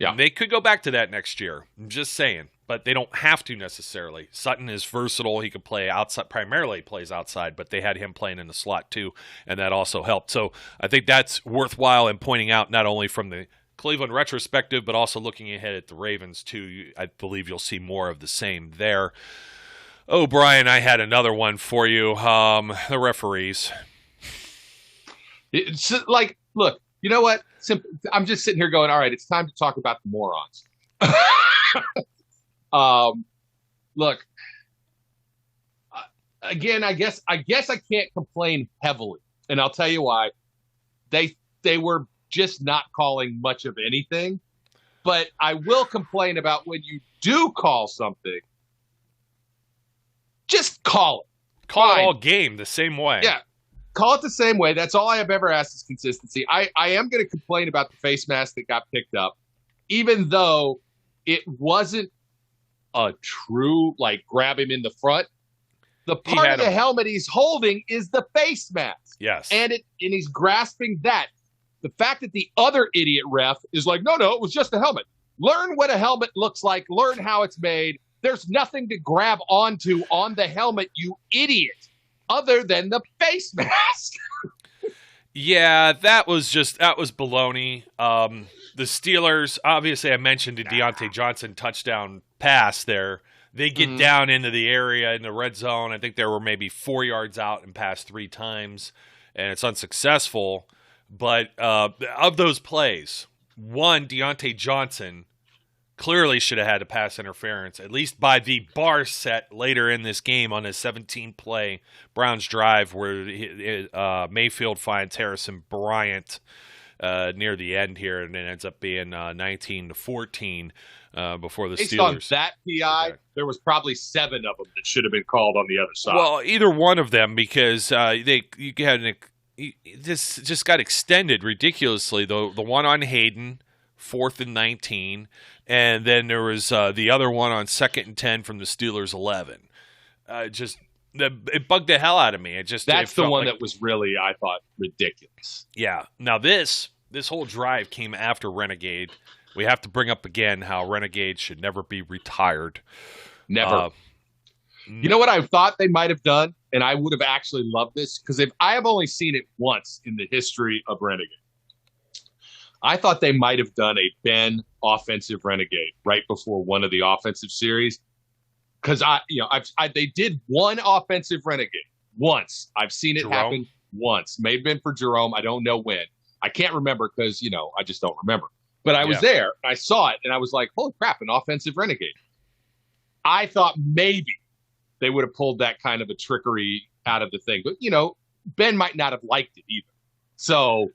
Yeah, they could go back to that next year. I'm just saying, but they don't have to necessarily. Sutton is versatile. He could play outside, primarily plays outside, but they had him playing in the slot too, and that also helped. So I think that's worthwhile in pointing out, not only from the Cleveland retrospective, but also looking ahead at the Ravens too. I believe you'll see more of the same there. Oh, Brian, I had another one for you. The referees. It's like, look. You know what? I'm just sitting here going, all right, it's time to talk about the morons. Look, again, I guess I can't complain heavily, and I'll tell you why. They were just not calling much of anything, but I will complain about when you do call something, just call it. Call it all game the same way. Yeah. Call it the same way. That's all I have ever asked is consistency. I am going to complain about the face mask that got picked up, even though it wasn't a true, like, grab him in the front. The part of the helmet he's holding is the face mask. Yes. And he's grasping that. The fact that the other idiot ref is like, no, it was just a helmet. Learn what a helmet looks like. Learn how it's made. There's nothing to grab onto on the helmet, you idiot. Other than the face mask. Yeah, that was baloney. The Steelers, obviously I mentioned the Deontay Johnson touchdown pass there. They get down into the area in the red zone. I think there were maybe 4 yards out and passed 3 times, and it's unsuccessful. But of those plays, one, Deontay Johnson clearly should have had a pass interference, at least by the bar set later in this game on a 17-play Browns drive where Mayfield finds Harrison Bryant near the end here, and it ends up being 19-14. before the Based Steelers. on that PI, there was probably 7 of them that should have been called on the other side. Well, either one of them, because this just got extended ridiculously. The one on Hayden, 4th and 19, and then there was the other one on 2nd and 10 from the Steelers 11. It bugged the hell out of me. That's the one that was really, I thought, ridiculous. Yeah. Now this whole drive came after Renegade. We have to bring up again how Renegade should never be retired. Never. You know what I thought they might have done, and I would have actually loved this, because I have only seen it once in the history of Renegade. I thought they might have done a Ben offensive Renegade right before one of the offensive series, because they did one offensive Renegade once. I've seen it happen once. May have been for Jerome. I don't know when. I can't remember because I just don't remember. But I was there. I saw it, and I was like, "Holy crap! An offensive Renegade." I thought maybe they would have pulled that kind of a trickery out of the thing. But, Ben might not have liked it either. So.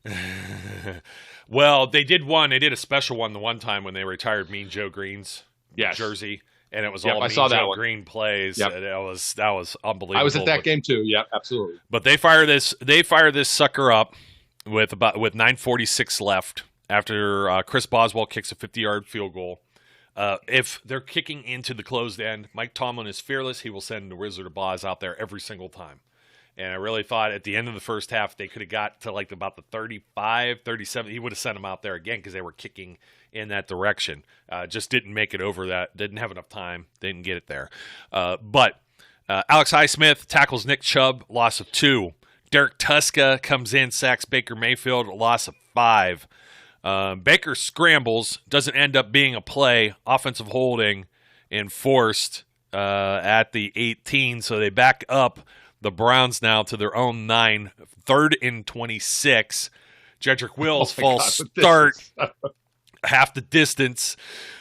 Well, they did one. They did a special one the one time when they retired Mean Joe Green's jersey. And it was all Mean Joe Green plays. Yep. And that was unbelievable. I was at that game too. Yeah, absolutely. But they fire this sucker up with 9:46 left after Chris Boswell kicks a 50-yard field goal. If they're kicking into the closed end, Mike Tomlin is fearless. He will send the Wizard of Oz out there every single time. And I really thought at the end of the first half, they could have got to like about the 35, 37. He would have sent them out there again because they were kicking in that direction. Just didn't make it over that. Didn't have enough time. Didn't get it there. But Alex Highsmith tackles Nick Chubb, loss of 2. Derek Tuska comes in, sacks Baker Mayfield, loss of 5. Baker scrambles, doesn't end up being a play, offensive holding enforced at the 18, so they back up the Browns now to their own 9, 3rd and 26. Jedrick Wills false start half the distance.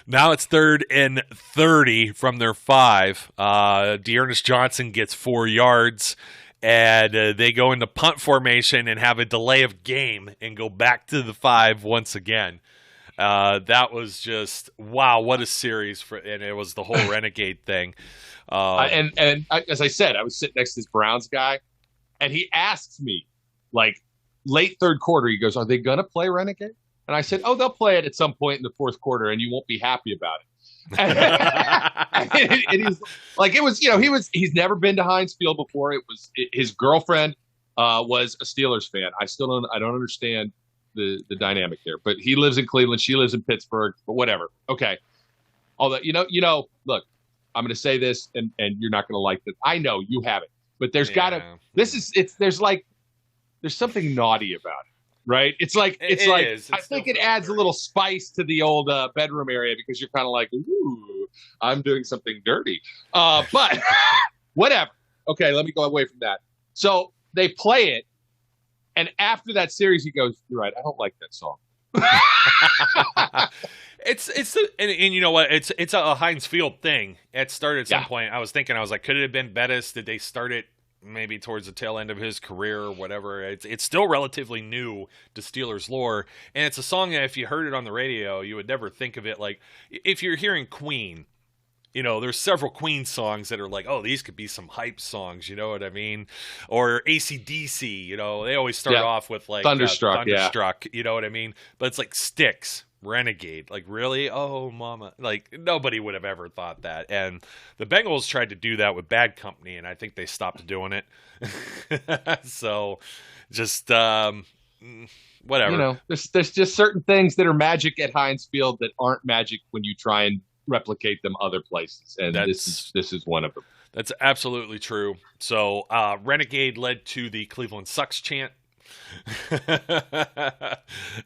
Now it's 3rd and 30 from their 5. Dearness Johnson gets 4 yards. And they go into punt formation and have a delay of game and go back to the 5 once again. That was just, wow, what a series. And it was the whole Renegade thing. As I said, I was sitting next to this Browns guy, and he asks me, like, late 3rd quarter, he goes, "Are they going to play Renegade?" And I said, "Oh, they'll play it at some point in the 4th quarter, and you won't be happy about it." And he's like, it was, he's never been to Heinz Field before. His girlfriend was a Steelers fan. I don't understand the dynamic there, but he lives in Cleveland. She lives in Pittsburgh, but whatever. Okay. Although, look, I'm going to say this and you're not going to like this. I know you haven't, but there's there's something naughty about it. Right? It's like I think it adds a little spice to the old bedroom area because you're kind of like, ooh, I'm doing something dirty. But whatever. Okay, let me go away from that. So they play it, and after that series, he goes, "You're right. I don't like that song." And you know what? It's a Heinz Field thing. It started at some point. I was thinking, could it have been Bettis? Did they start it maybe towards the tail end of his career or whatever? It's still relatively new to Steelers lore, and it's a song that if you heard it on the radio, you would never think of it like, if you're hearing Queen, there's several Queen songs that are like, oh, these could be some hype songs, you know what I mean? Or AC/DC, they always start off with like Thunderstruck, you know what I mean? But it's like Styx, Renegade, like, really? Oh, mama. Like, nobody would have ever thought that. And the Bengals tried to do that with Bad Company, and I think they stopped doing it. So, just whatever. There's just certain things that are magic at Heinz Field that aren't magic when you try and replicate them other places, and this is one of them. That's absolutely true. So, Renegade led to the Cleveland Sucks chant.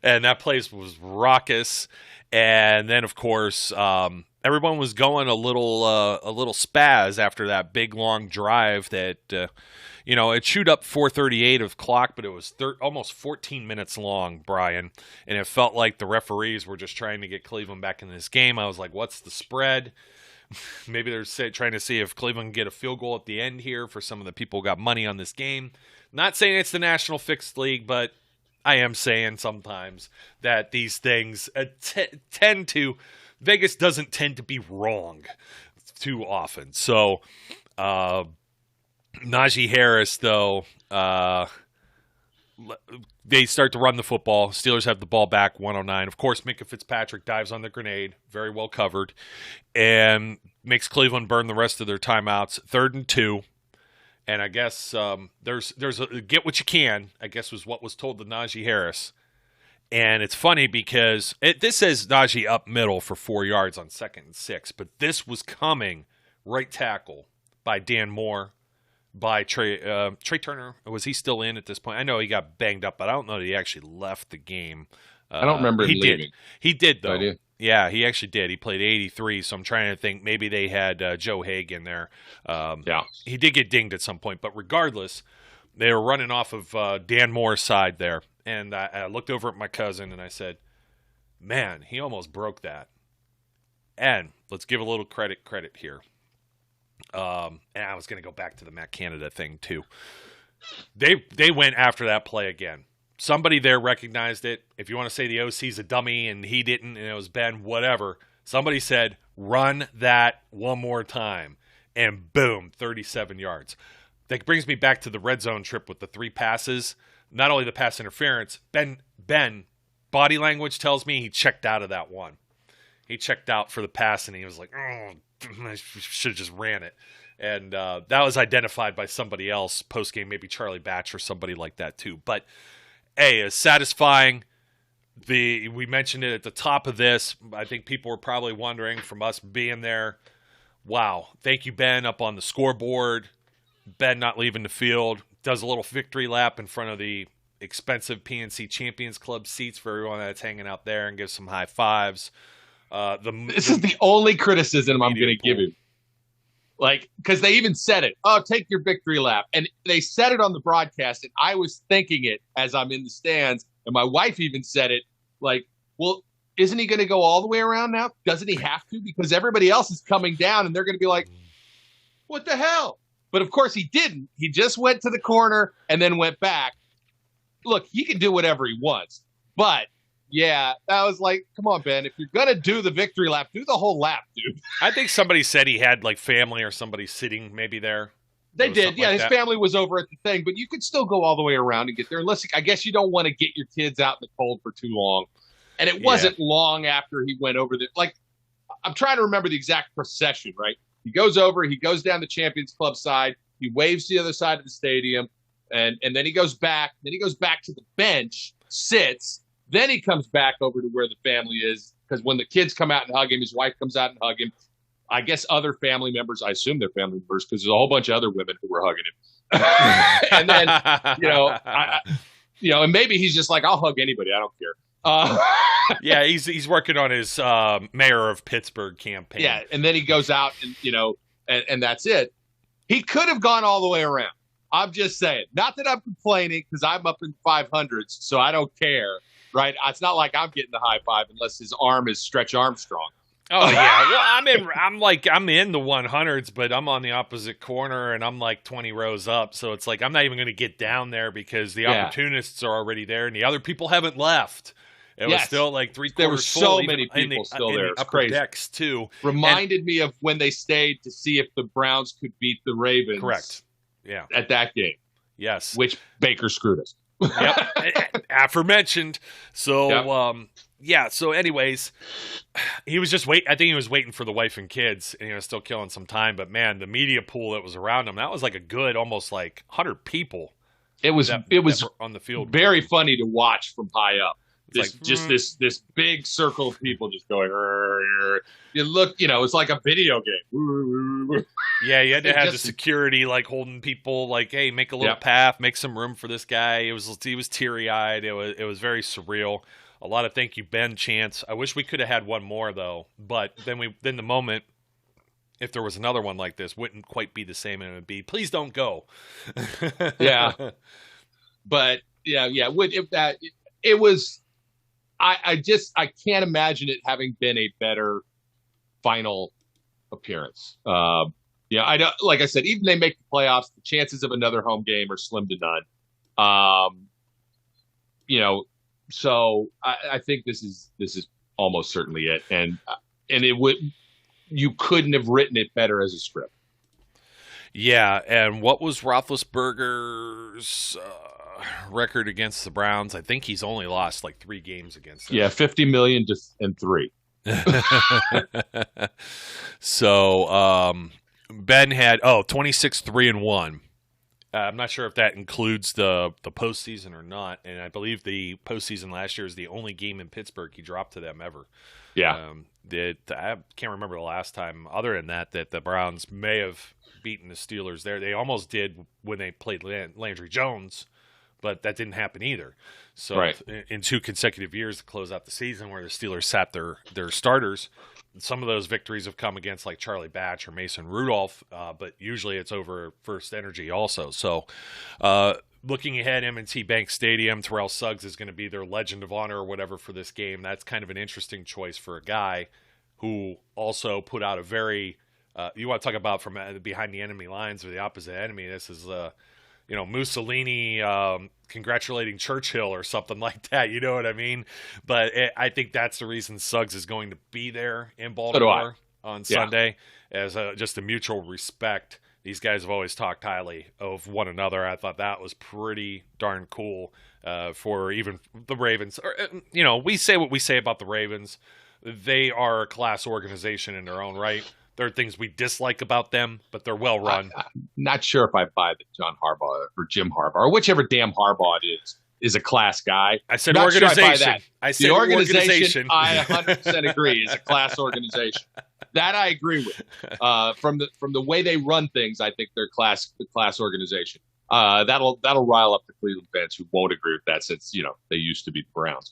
And that place was raucous, and then of course everyone was going a little spaz after that big long drive that it chewed up 4:38 of clock, but it was almost 14 minutes long, Brian, and it felt like the referees were just trying to get Cleveland back in this game. I was like, what's the spread? Maybe they're trying to see if Cleveland can get a field goal at the end here for some of the people who got money on this game. Not saying it's the National Fixed League, but I am saying sometimes that these things tend to Vegas doesn't tend to be wrong too often. So Najee Harris, though, they start to run the football. Steelers have the ball back, 109. Of course, Minka Fitzpatrick dives on the grenade, very well covered, and makes Cleveland burn the rest of their timeouts. 3rd and 2. And I guess there's a get what you can, I guess was what was told to Najee Harris. And it's funny because this says Najee up middle for 4 yards on 2nd and 6, but this was coming right tackle by Dan Moore, by Trey Turner. Was he still in at this point? I know he got banged up, but I don't know that he actually left the game. I don't remember him leaving. He did, though. Idea. Yeah, he actually did. He played 83, so I'm trying to think maybe they had Joe Haig in there. Yeah. He did get dinged at some point, but regardless, they were running off of Dan Moore's side there. And I looked over at my cousin and I said, man, he almost broke that. And let's give a little credit here. And I was going to go back to the Matt Canada thing too. They went after that play again. Somebody there recognized it. If you want to say the OC's a dummy and he didn't and it was Ben, whatever. Somebody said, run that one more time. And boom, 37 yards. That brings me back to the red zone trip with the 3 passes. Not only the pass interference, Ben, body language tells me he checked out of that one. He checked out for the pass, and he was like, oh, I should have just ran it. And that was identified by somebody else post-game, maybe Charlie Batch or somebody like that too. But, hey, it's satisfying. We mentioned it at the top of this. I think people were probably wondering from us being there, wow, thank you, Ben, up on the scoreboard. Ben not leaving the field. Does a little victory lap in front of the expensive PNC Champions Club seats for everyone that's hanging out there and gives some high fives. This is the only criticism I'm going to give him. Like, because they even said it. Oh, take your victory lap. And they said it on the broadcast, and I was thinking it as I'm in the stands, and my wife even said it. Like, well, isn't he going to go all the way around now? Doesn't he have to? Because everybody else is coming down, and they're going to be like, what the hell? But, of course, he didn't. He just went to the corner and then went back. Look, he can do whatever he wants. But, yeah, that was like, come on, Ben. If you're going to do the victory lap, do the whole lap, dude. I think somebody said he had, like, family or somebody sitting maybe there. They did. Yeah, his family was over at the thing. But you could still go all the way around and get there. Unless, I guess you don't want to get your kids out in the cold for too long. And it wasn't long after he went over there. Like, I'm trying to remember the exact procession, right? He goes over, he goes down the Champions Club side, he waves to the other side of the stadium, and then he goes back. Then he goes back to the bench, sits. Then he comes back over to where the family is, because when the kids come out and hug him, his wife comes out and hug him. I guess other family members, I assume they're family members, because there's a whole bunch of other women who were hugging him. And then, and maybe he's just like, I'll hug anybody, I don't care. Yeah, he's working on his mayor of Pittsburgh campaign. Yeah, and then he goes out and that's it. He could have gone all the way around. I'm just saying. Not that I'm complaining, because I'm up in 500s, so I don't care. Right? It's not like I'm getting the high five unless his arm is Stretch Armstrong. Oh yeah, well I'm in the 100s, but I'm on the opposite corner and I'm like 20 rows up, so it's like I'm not even going to get down there because the opportunists are already there and the other people haven't left. It was still like 3/4 There were full, so many people still there. It's upper crazy. Decks too. Reminded me of when they stayed to see if the Browns could beat the Ravens. Correct. Yeah. At that game. Yes. Which Baker screwed us. Yep. Aforementioned. So so anyways, he was just I think he was waiting for the wife and kids, and he was still killing some time, but man, the media pool that was around him, that was like a good almost like 100 people. It was on the field. Very funny to watch from high up. This big circle of people just going. You look, it's like a video game. Yeah, you had to have the security like holding people, like, hey, make a little path, make some room for this guy. He was teary eyed. It was very surreal. A lot of thank you, Ben chants. I wish we could have had one more though, but then the moment, if there was another one like this, wouldn't quite be the same, and it would be, please don't go. Yeah, but it was. I can't imagine it having been a better final appearance. I don't, like I said, even they make the playoffs, the chances of another home game are slim to none. So I think this is almost certainly it. And and you couldn't have written it better as a script. Yeah, and what was Roethlisberger's record against the Browns? I think he's only lost like 3 games against them. Yeah, 50 million and 3. So Ben had 26-3-1. I'm not sure if that includes the postseason or not, and I believe the postseason last year is the only game in Pittsburgh he dropped to them ever. Yeah, I can't remember the last time, other than that the Browns may have beaten the Steelers there. They almost did when they played Landry Jones, but that didn't happen either. So right. in 2 consecutive years to close out the season where the Steelers sat their starters, some of those victories have come against like Charlie Batch or Mason Rudolph, but usually it's over First Energy also. So looking ahead, M&T Bank Stadium, Terrell Suggs is going to be their Legend of Honor or whatever for this game. That's kind of an interesting choice for a guy who also put out a very you want to talk about from behind the enemy lines or the opposite enemy. This is Mussolini congratulating Churchill or something like that. You know what I mean? But I think that's the reason Suggs is going to be there in Baltimore on Sunday as just a mutual respect. These guys have always talked highly of one another. I thought that was pretty darn cool for even the Ravens. We say what we say about the Ravens. They are a class organization in their own right. There are things we dislike about them, but they're well run. I'm not sure if I buy that John Harbaugh or Jim Harbaugh or whichever damn Harbaugh it is a class guy. I said organization. I said organization. I 100% agree. It's a class organization. That I agree with. From the way they run things, I think they're the class organization. That'll rile up the Cleveland fans who won't agree with that, since they used to be the Browns.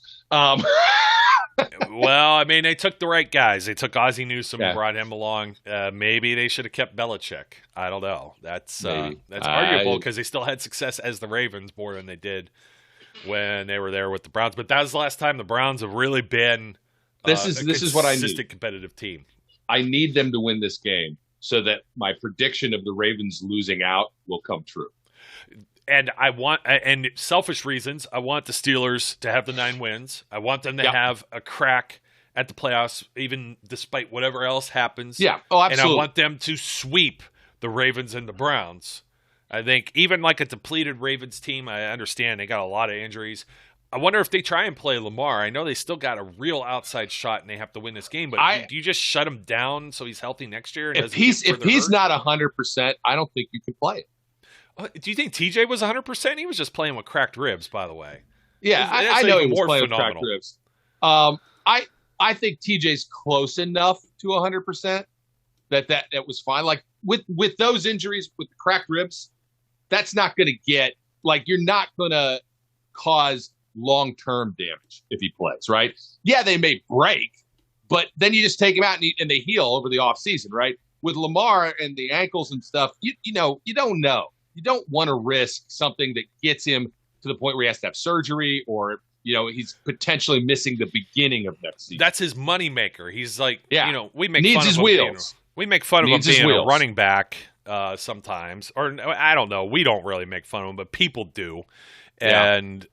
Well, I mean, they took the right guys. They took Ozzie Newsome and brought him along. Maybe they should have kept Belichick. I don't know. That's arguable because they still had success as the Ravens more than they did when they were there with the Browns. But that was the last time the Browns have really been this is what I need. Competitive team. I need them to win this game so that my prediction of the Ravens losing out will come true. And and selfish reasons, I want the Steelers to have the 9 wins. I want them to have a crack at the playoffs, even despite whatever else happens. Yeah. Oh, absolutely. And I want them to sweep the Ravens and the Browns. I think even like a depleted Ravens team, I understand they got a lot of injuries. I wonder if they try and play Lamar. I know they still got a real outside shot and they have to win this game, but do you just shut him down so he's healthy next year? If he's not 100%, I don't think you can play it. Do you think TJ was 100%? He was just playing with cracked ribs, by the way. Yeah, I know he was playing with cracked ribs. I think TJ's close enough to 100% that was fine. Like with those injuries, with the cracked ribs, that's not going to you're not going to cause long-term damage if he plays, right? Yeah, they may break, but then you just take him out and they heal over the offseason, right? With Lamar and the ankles and stuff, you don't know. You don't want to risk something that gets him to the point where he has to have surgery or, he's potentially missing the beginning of next season. That's his moneymaker. He's like, we make needs fun his of wheels. We make fun of him being a running back sometimes. Or I don't know. We don't really make fun of him, but people do. And,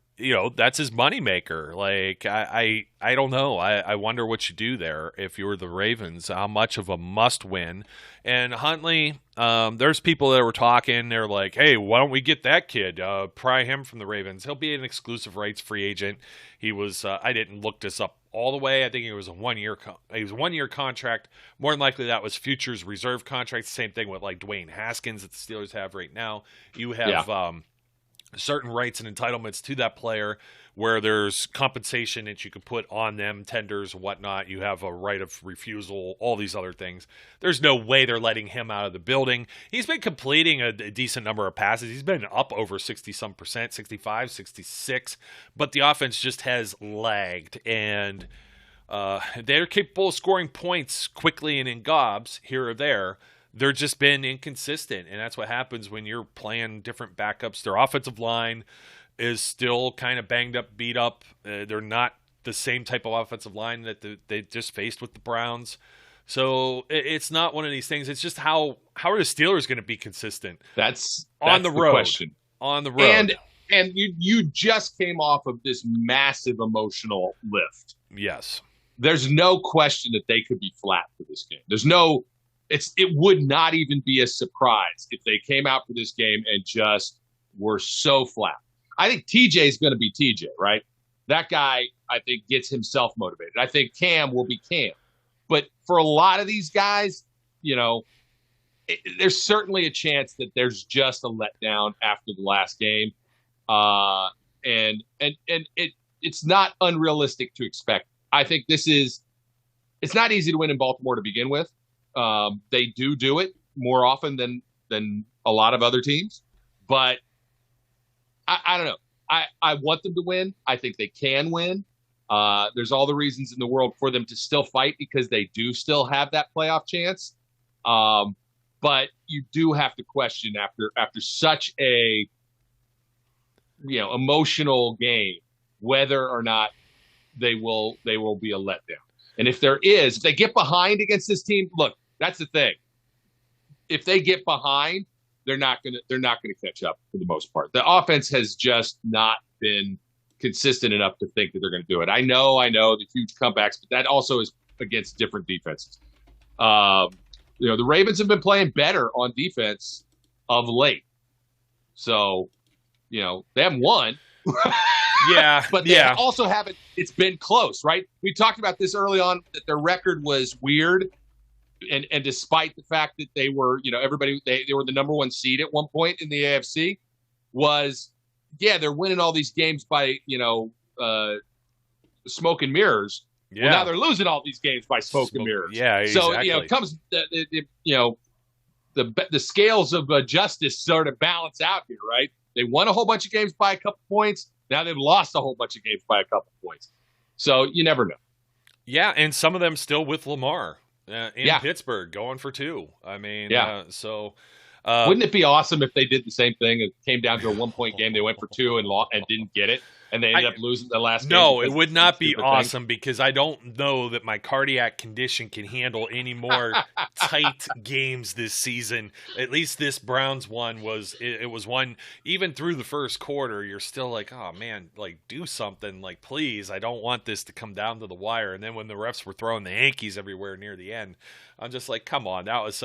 that's his moneymaker. Like, I don't know. I wonder what you do there if you were the Ravens. How much of a must win? And Huntley, there's people that were talking. They're like, hey, why don't we get that kid? Pry him from the Ravens. He'll be an exclusive rights free agent. He was, I didn't look this up all the way. I think it was a 1-year contract. More than likely that was futures reserve contract. Same thing with like Dwayne Haskins that the Steelers have right now. You have certain rights and entitlements to that player where there's compensation that you can put on them, tenders and whatnot. You have a right of refusal, all these other things. There's no way they're letting him out of the building. He's been completing a decent number of passes. He's been up over 60-some%, 65, 66, but the offense just has lagged, and they're capable of scoring points quickly and in gobs here or there. They're just been inconsistent, and that's what happens when you're playing different backups. Their offensive line is still kind of banged up, beat up. They're not the same type of offensive line that they just faced with the Browns. So it's not one of these things. It's just how are the Steelers going to be consistent? That's on the road. Question. On the road. And you just came off of this massive emotional lift. Yes. there's no question that they could be flat for this game. It would not even be a surprise if they came out for this game and just were so flat. I think TJ is going to be TJ, right? That guy, I think, gets himself motivated. I think Cam will be Cam. But for a lot of these guys, there's certainly a chance that there's just a letdown after the last game. And it's not unrealistic to expect. I think it's not easy to win in Baltimore to begin with. They do it more often than a lot of other teams, but I don't know. I want them to win. I think they can win. There's all the reasons in the world for them to still fight because they do still have that playoff chance. But you do have to question after such a emotional game whether or not they will be a letdown. And if they get behind against this team, look, that's the thing. If they get behind, they're not gonna catch up for the most part. The offense has just not been consistent enough to think that they're going to do it. I know the huge comebacks, but that also is against different defenses. The Ravens have been playing better on defense of late, so they haven't won. Yeah, but they also haven't. It's been close, right? We talked about this early on that their record was weird. And despite the fact that they were, they were the number one seed at one point in the AFC, they're winning all these games by, smoke and mirrors. Yeah. Well, now they're losing all these games by smoke and mirrors. Yeah, exactly. So, it comes, the scales of justice sort of balance out here, right? They won a whole bunch of games by a couple points. Now they've lost a whole bunch of games by a couple points. So you never know. Yeah, and some of them still with Lamar. In Pittsburgh, going for 2. I mean, wouldn't it be awesome if they did the same thing? It came down to a 1-point game. They went for 2 and didn't get it, and they ended up losing the last game. No, it would not be awesome because I don't know that my cardiac condition can handle any more tight games this season. At least this Browns one was. It was one even through the first quarter. You're still like, oh man, like do something, like please. I don't want this to come down to the wire. And then when the refs were throwing the Yankees everywhere near the end, I'm just like, come on, that was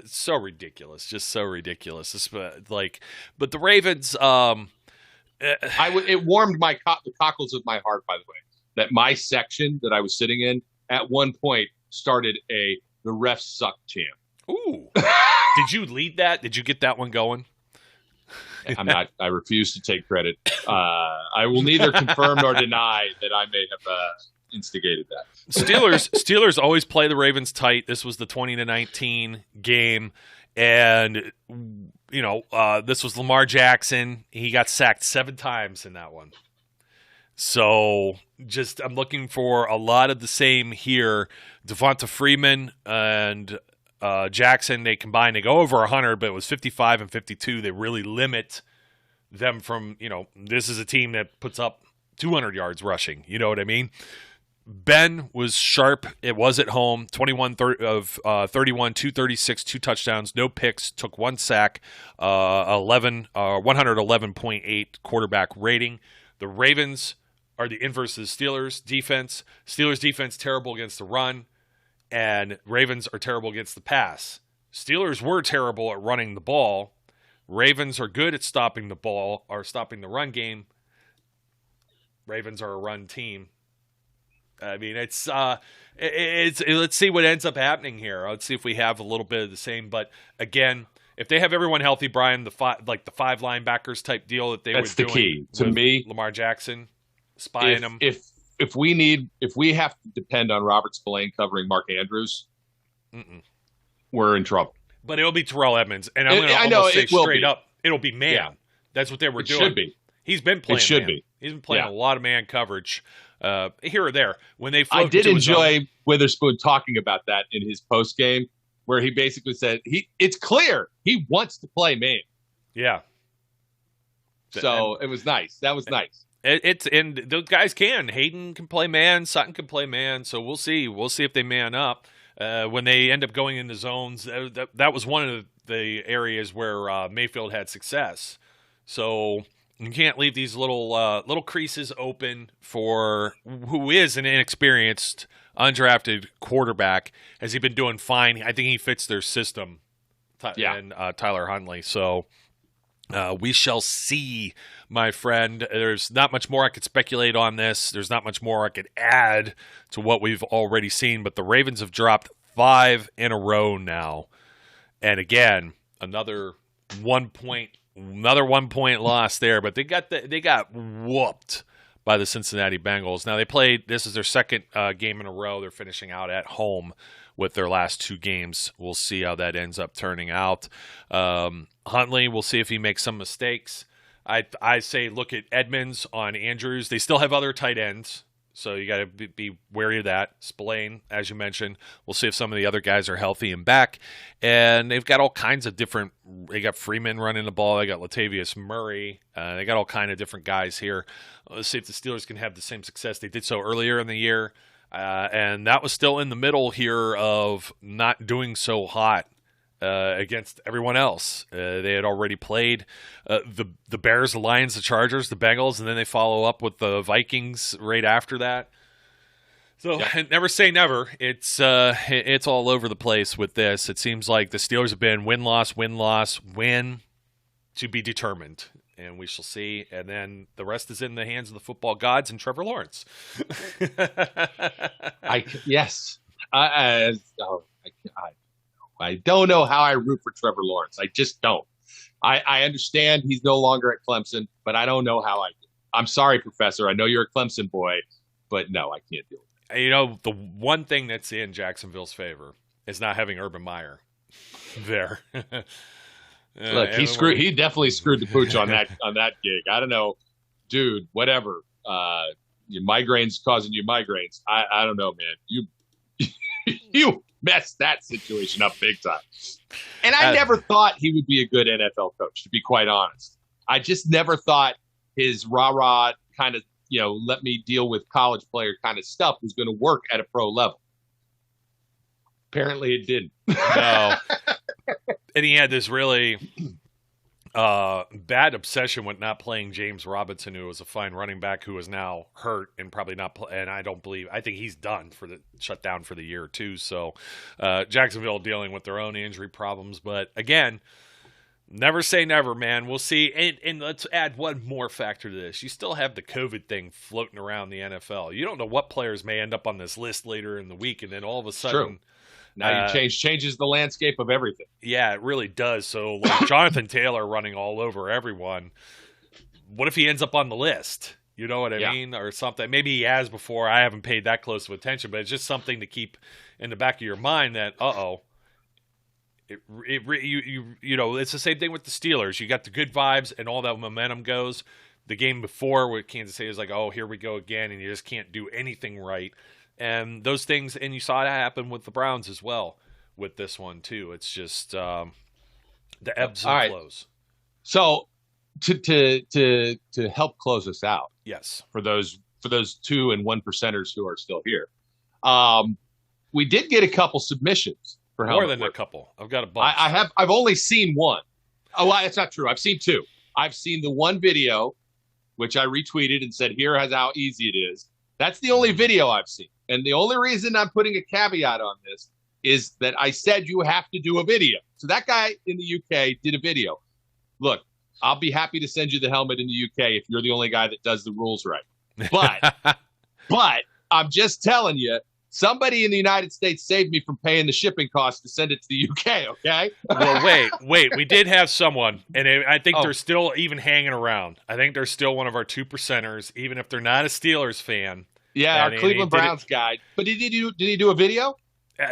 so ridiculous, just so ridiculous. But the Ravens. It warmed the cockles of my heart, by the way, that my section that I was sitting in at one point started the refs suck chant. Ooh. Did you lead that? Did you get that one going? I'm not. I refuse to take credit. I will neither confirm nor deny that I may have instigated that. Steelers always play the Ravens tight. This was the 20-19 game, and this was Lamar Jackson. He got sacked 7 times in that one. So I'm looking for a lot of the same here. Devonta Freeman and Jackson, they combined to go over 100, but it was 55 and 52. They really limit them from, this is a team that puts up 200 yards rushing. You know what I mean? Ben was sharp. It was at home. 21 of 31, 236, 2 touchdowns, no picks, took 1 sack, 111.8 quarterback rating. The Ravens are the inverse of the Steelers defense. Steelers defense terrible against the run, and Ravens are terrible against the pass. Steelers were terrible at running the ball. Ravens are good at stopping the ball or stopping the run game. Ravens are a run team. I mean, it's let's see what ends up happening here. Let's see if we have a little bit of the same. But again, if they have everyone healthy, Brian, the 5 linebackers type deal that that's were the doing key to me. Lamar Jackson spying him. If we have to depend on Robert Spillane covering Mark Andrews, we're in trouble. But it'll be Terrell Edmonds, and I'm going to almost say straight up, it'll be man. Yeah. That's what they were doing. Should be. He's been playing. It should man. be. He's been playing a lot of man coverage. Here or there, when they I did enjoy Witherspoon talking about that in his post game, where he basically said it's clear he wants to play man. Yeah. So it was nice. That was nice. And those guys can. Hayden can play man. Sutton can play man. So we'll see. We'll see if they man up when they end up going into zones. That was one of the areas where Mayfield had success. So You can't leave these little creases open for who is an inexperienced, undrafted quarterback. Has he been doing fine? I think he fits their system. And Tyler Huntley. So we shall see, my friend. There's not much more I could speculate on this. There's not much more I could add to what we've already seen. But the Ravens have dropped 5 in a row now. And again, another 1 point loss there. But they got whooped by the Cincinnati Bengals. Now this is their second game in a row. They're finishing out at home with their last 2 games. We'll see how that ends up turning out. Huntley, we'll see if he makes some mistakes. I say look at Edmonds on Andrews. They still have other tight ends, so you got to be wary of that. Spillane, as you mentioned. We'll see if some of the other guys are healthy and back. And they've got all kinds of different – they got Freeman running the ball. They got Latavius Murray. They got all kind of different guys here. Let's see if the Steelers can have the same success they did so earlier in the year. And that was still in the middle here of not doing so hot against everyone else. They had already played the Bears, the Lions, the Chargers, the Bengals, and then they follow up with the Vikings right after that. So never say never. It's all over the place with this. It seems like the Steelers have been win-loss, win-loss, win to be determined. And we shall see. And then the rest is in the hands of the football gods and Trevor Lawrence. Yes. I don't know how I root for Trevor Lawrence. I just don't. I understand he's no longer at Clemson, but I don't know how I do. I'm sorry, Professor. I know you're a Clemson boy, but no, I can't deal with it. You know, the one thing that's in Jacksonville's favor is not having Urban Meyer there. Look, he definitely screwed the pooch on that gig. I don't know, dude. Whatever. Your migraines causing you migraines. I don't know, man. You messed that situation up big time. And I never thought he would be a good NFL coach, to be quite honest. I just never thought his rah-rah kind of, let me deal with college player kind of stuff was going to work at a pro level. Apparently it didn't. No. And he had this really bad obsession with not playing James Robinson, who was a fine running back who is now hurt and probably not and I think he's done for the shutdown for the year too. So Jacksonville dealing with their own injury problems. But again, never say never, man. We'll see. And let's add one more factor to this. You still have the COVID thing floating around the NFL. You don't know what players may end up on this list later in the week, and then all of a sudden. True. Now changes the landscape of everything. Yeah, it really does. So like Jonathan Taylor running all over everyone. What if he ends up on the list? You know what I mean? Or something. Maybe he has before. I haven't paid that close of attention, but it's just something to keep in the back of your mind that, it's the same thing with the Steelers. You got the good vibes and all that momentum goes. The game before with Kansas City is like, oh, here we go again, and you just can't do anything right. And those things, and you saw that happen with the Browns as well with this one too. It's just the ebbs and flows. So to help close us out, yes, for those 2 and 1%ers who are still here, we did get a couple submissions for more than a couple. I've got a bunch. I've only seen one. Oh, well, it's not true. I've seen 2. I've seen the one video, which I retweeted and said, "Here is how easy it is." That's the only video I've seen. And the only reason I'm putting a caveat on this is that I said you have to do a video. So that guy in the UK did a video. Look, I'll be happy to send you the helmet in the UK if you're the only guy that does the rules right. But I'm just telling you, somebody in the United States saved me from paying the shipping costs to send it to the UK, okay? Well, wait. We did have someone, and I think they're still even hanging around. I think they're still one of our 2%ers, even if they're not a Steelers fan. Yeah, our Cleveland Browns guy. But did he do a video?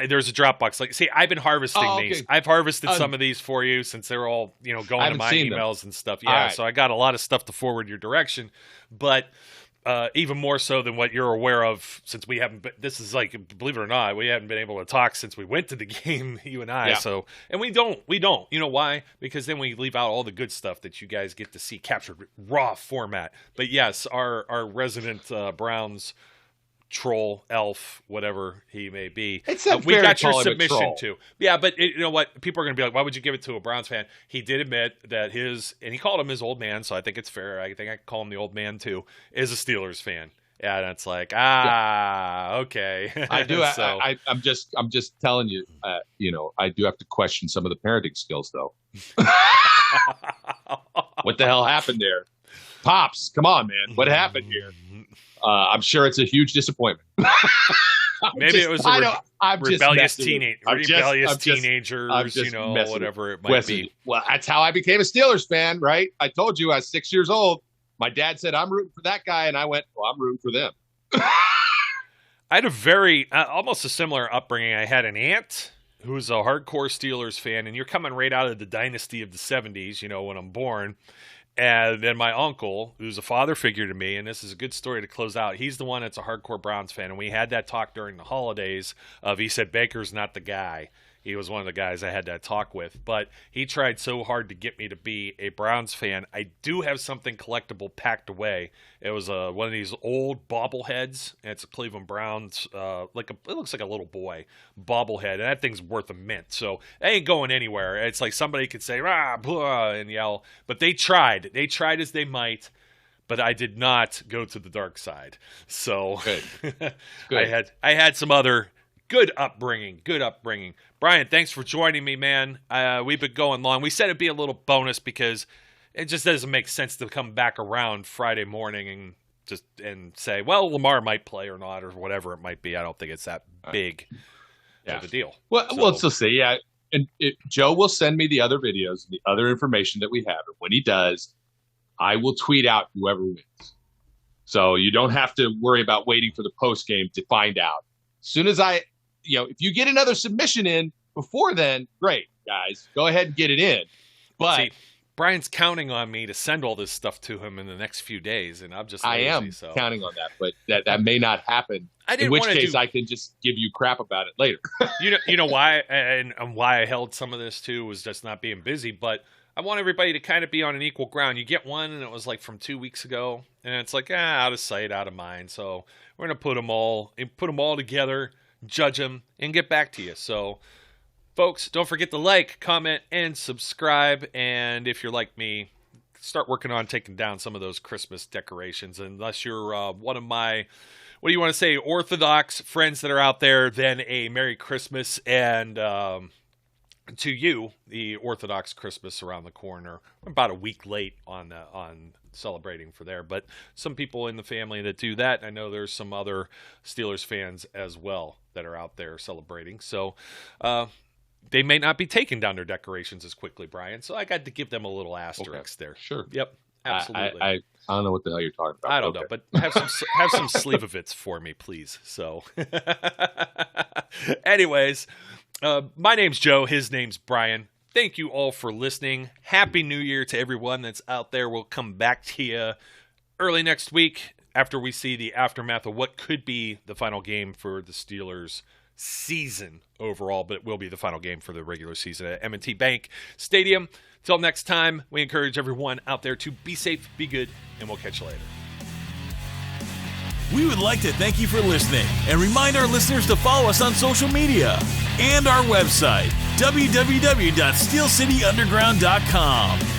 There's a Dropbox. See, I've been harvesting these. I've harvested some of these for you since they're all, going to my emails and stuff. Yeah, right. So I got a lot of stuff to forward your direction. But even more so than what you're aware of, since we haven't been, this is like, believe it or not, we haven't been able to talk since we went to the game, you and I. Yeah. So, and we don't. You know why? Because then we leave out all the good stuff that you guys get to see captured raw format. But yes, our resident Browns troll, elf, whatever he may be. It's not We fair got to your call him a submission troll. too. Yeah, but you know what? People are going to be like, why would you give it to a Browns fan? He did admit that and he called him his old man, so I think it's fair. I think I can call him the old man too, is a Steelers fan. Yeah, and it's like, okay. I do. So, I'm just telling you, I do have to question some of the parenting skills, though. What the hell happened there? Pops, come on, man. What happened here? I'm sure it's a huge disappointment. Maybe it was rebellious teenagers, whatever it might be. Well, that's how I became a Steelers fan, right? I told you I was 6 years old. My dad said, I'm rooting for that guy. And I went, well, I'm rooting for them. I had a very, almost a similar upbringing. I had an aunt who's a hardcore Steelers fan, and you're coming right out of the dynasty of the 70s, when I'm born. And then my uncle, who's a father figure to me, and this is a good story to close out, he's the one that's a hardcore Browns fan. And we had that talk during the holidays he said, Baker's not the guy. He was one of the guys I had that talk with. But he tried so hard to get me to be a Browns fan. I do have something collectible packed away. It was one of these old bobbleheads. And it's a Cleveland Browns, it looks like a little boy bobblehead. And that thing's worth a mint. So it ain't going anywhere. It's like somebody could say, rah, blah, and yell. But they tried. They tried as they might. But I did not go to the dark side. So Good. I had some other good upbringing. Brian, thanks for joining me, man. We've been going long. We said it'd be a little bonus because it just doesn't make sense to come back around Friday morning and say, well, Lamar might play or not or whatever it might be. I don't think it's that big of a deal. Well, let's just say, yeah. And Joe will send me the other videos and the other information that we have. And when he does, I will tweet out whoever wins. So you don't have to worry about waiting for the post game to find out. As soon as if you get another submission in before then, great, guys. Go ahead and get it in. But see, Brian's counting on me to send all this stuff to him in the next few days, and I'm just lazy, I am counting on that, but that may not happen. In which case, I can just give you crap about it later. You know why, and why I held some of this too was just not being busy, but I want everybody to kind of be on an equal ground. You get one, and it was like from 2 weeks ago, and it's like out of sight, out of mind. So we're gonna put them all together, judge them, and get back to you. So, folks, don't forget to like, comment, and subscribe. And if you're like me, start working on taking down some of those Christmas decorations. Unless you're one of my, what do you want to say, Orthodox friends that are out there, then a Merry Christmas. And to you, the Orthodox Christmas around the corner. I'm about a week late on celebrating for there, but some people in the family that do that. I know there's some other Steelers fans as well that are out there celebrating. So they may not be taking down their decorations as quickly, Brian. So I got to give them a little asterisk there. Sure. Yep. Absolutely. I don't know what the hell you're talking about. I don't know, but have some Slivovitz for me, please. So, anyways, my name's Joe. His name's Brian. Thank you all for listening. Happy New Year to everyone that's out there. We'll come back to you early next week after we see the aftermath of what could be the final game for the Steelers season overall, but it will be the final game for the regular season at M&T Bank Stadium. Till next time, we encourage everyone out there to be safe, be good, and we'll catch you later. We would like to thank you for listening and remind our listeners to follow us on social media and our website, www.steelcityunderground.com.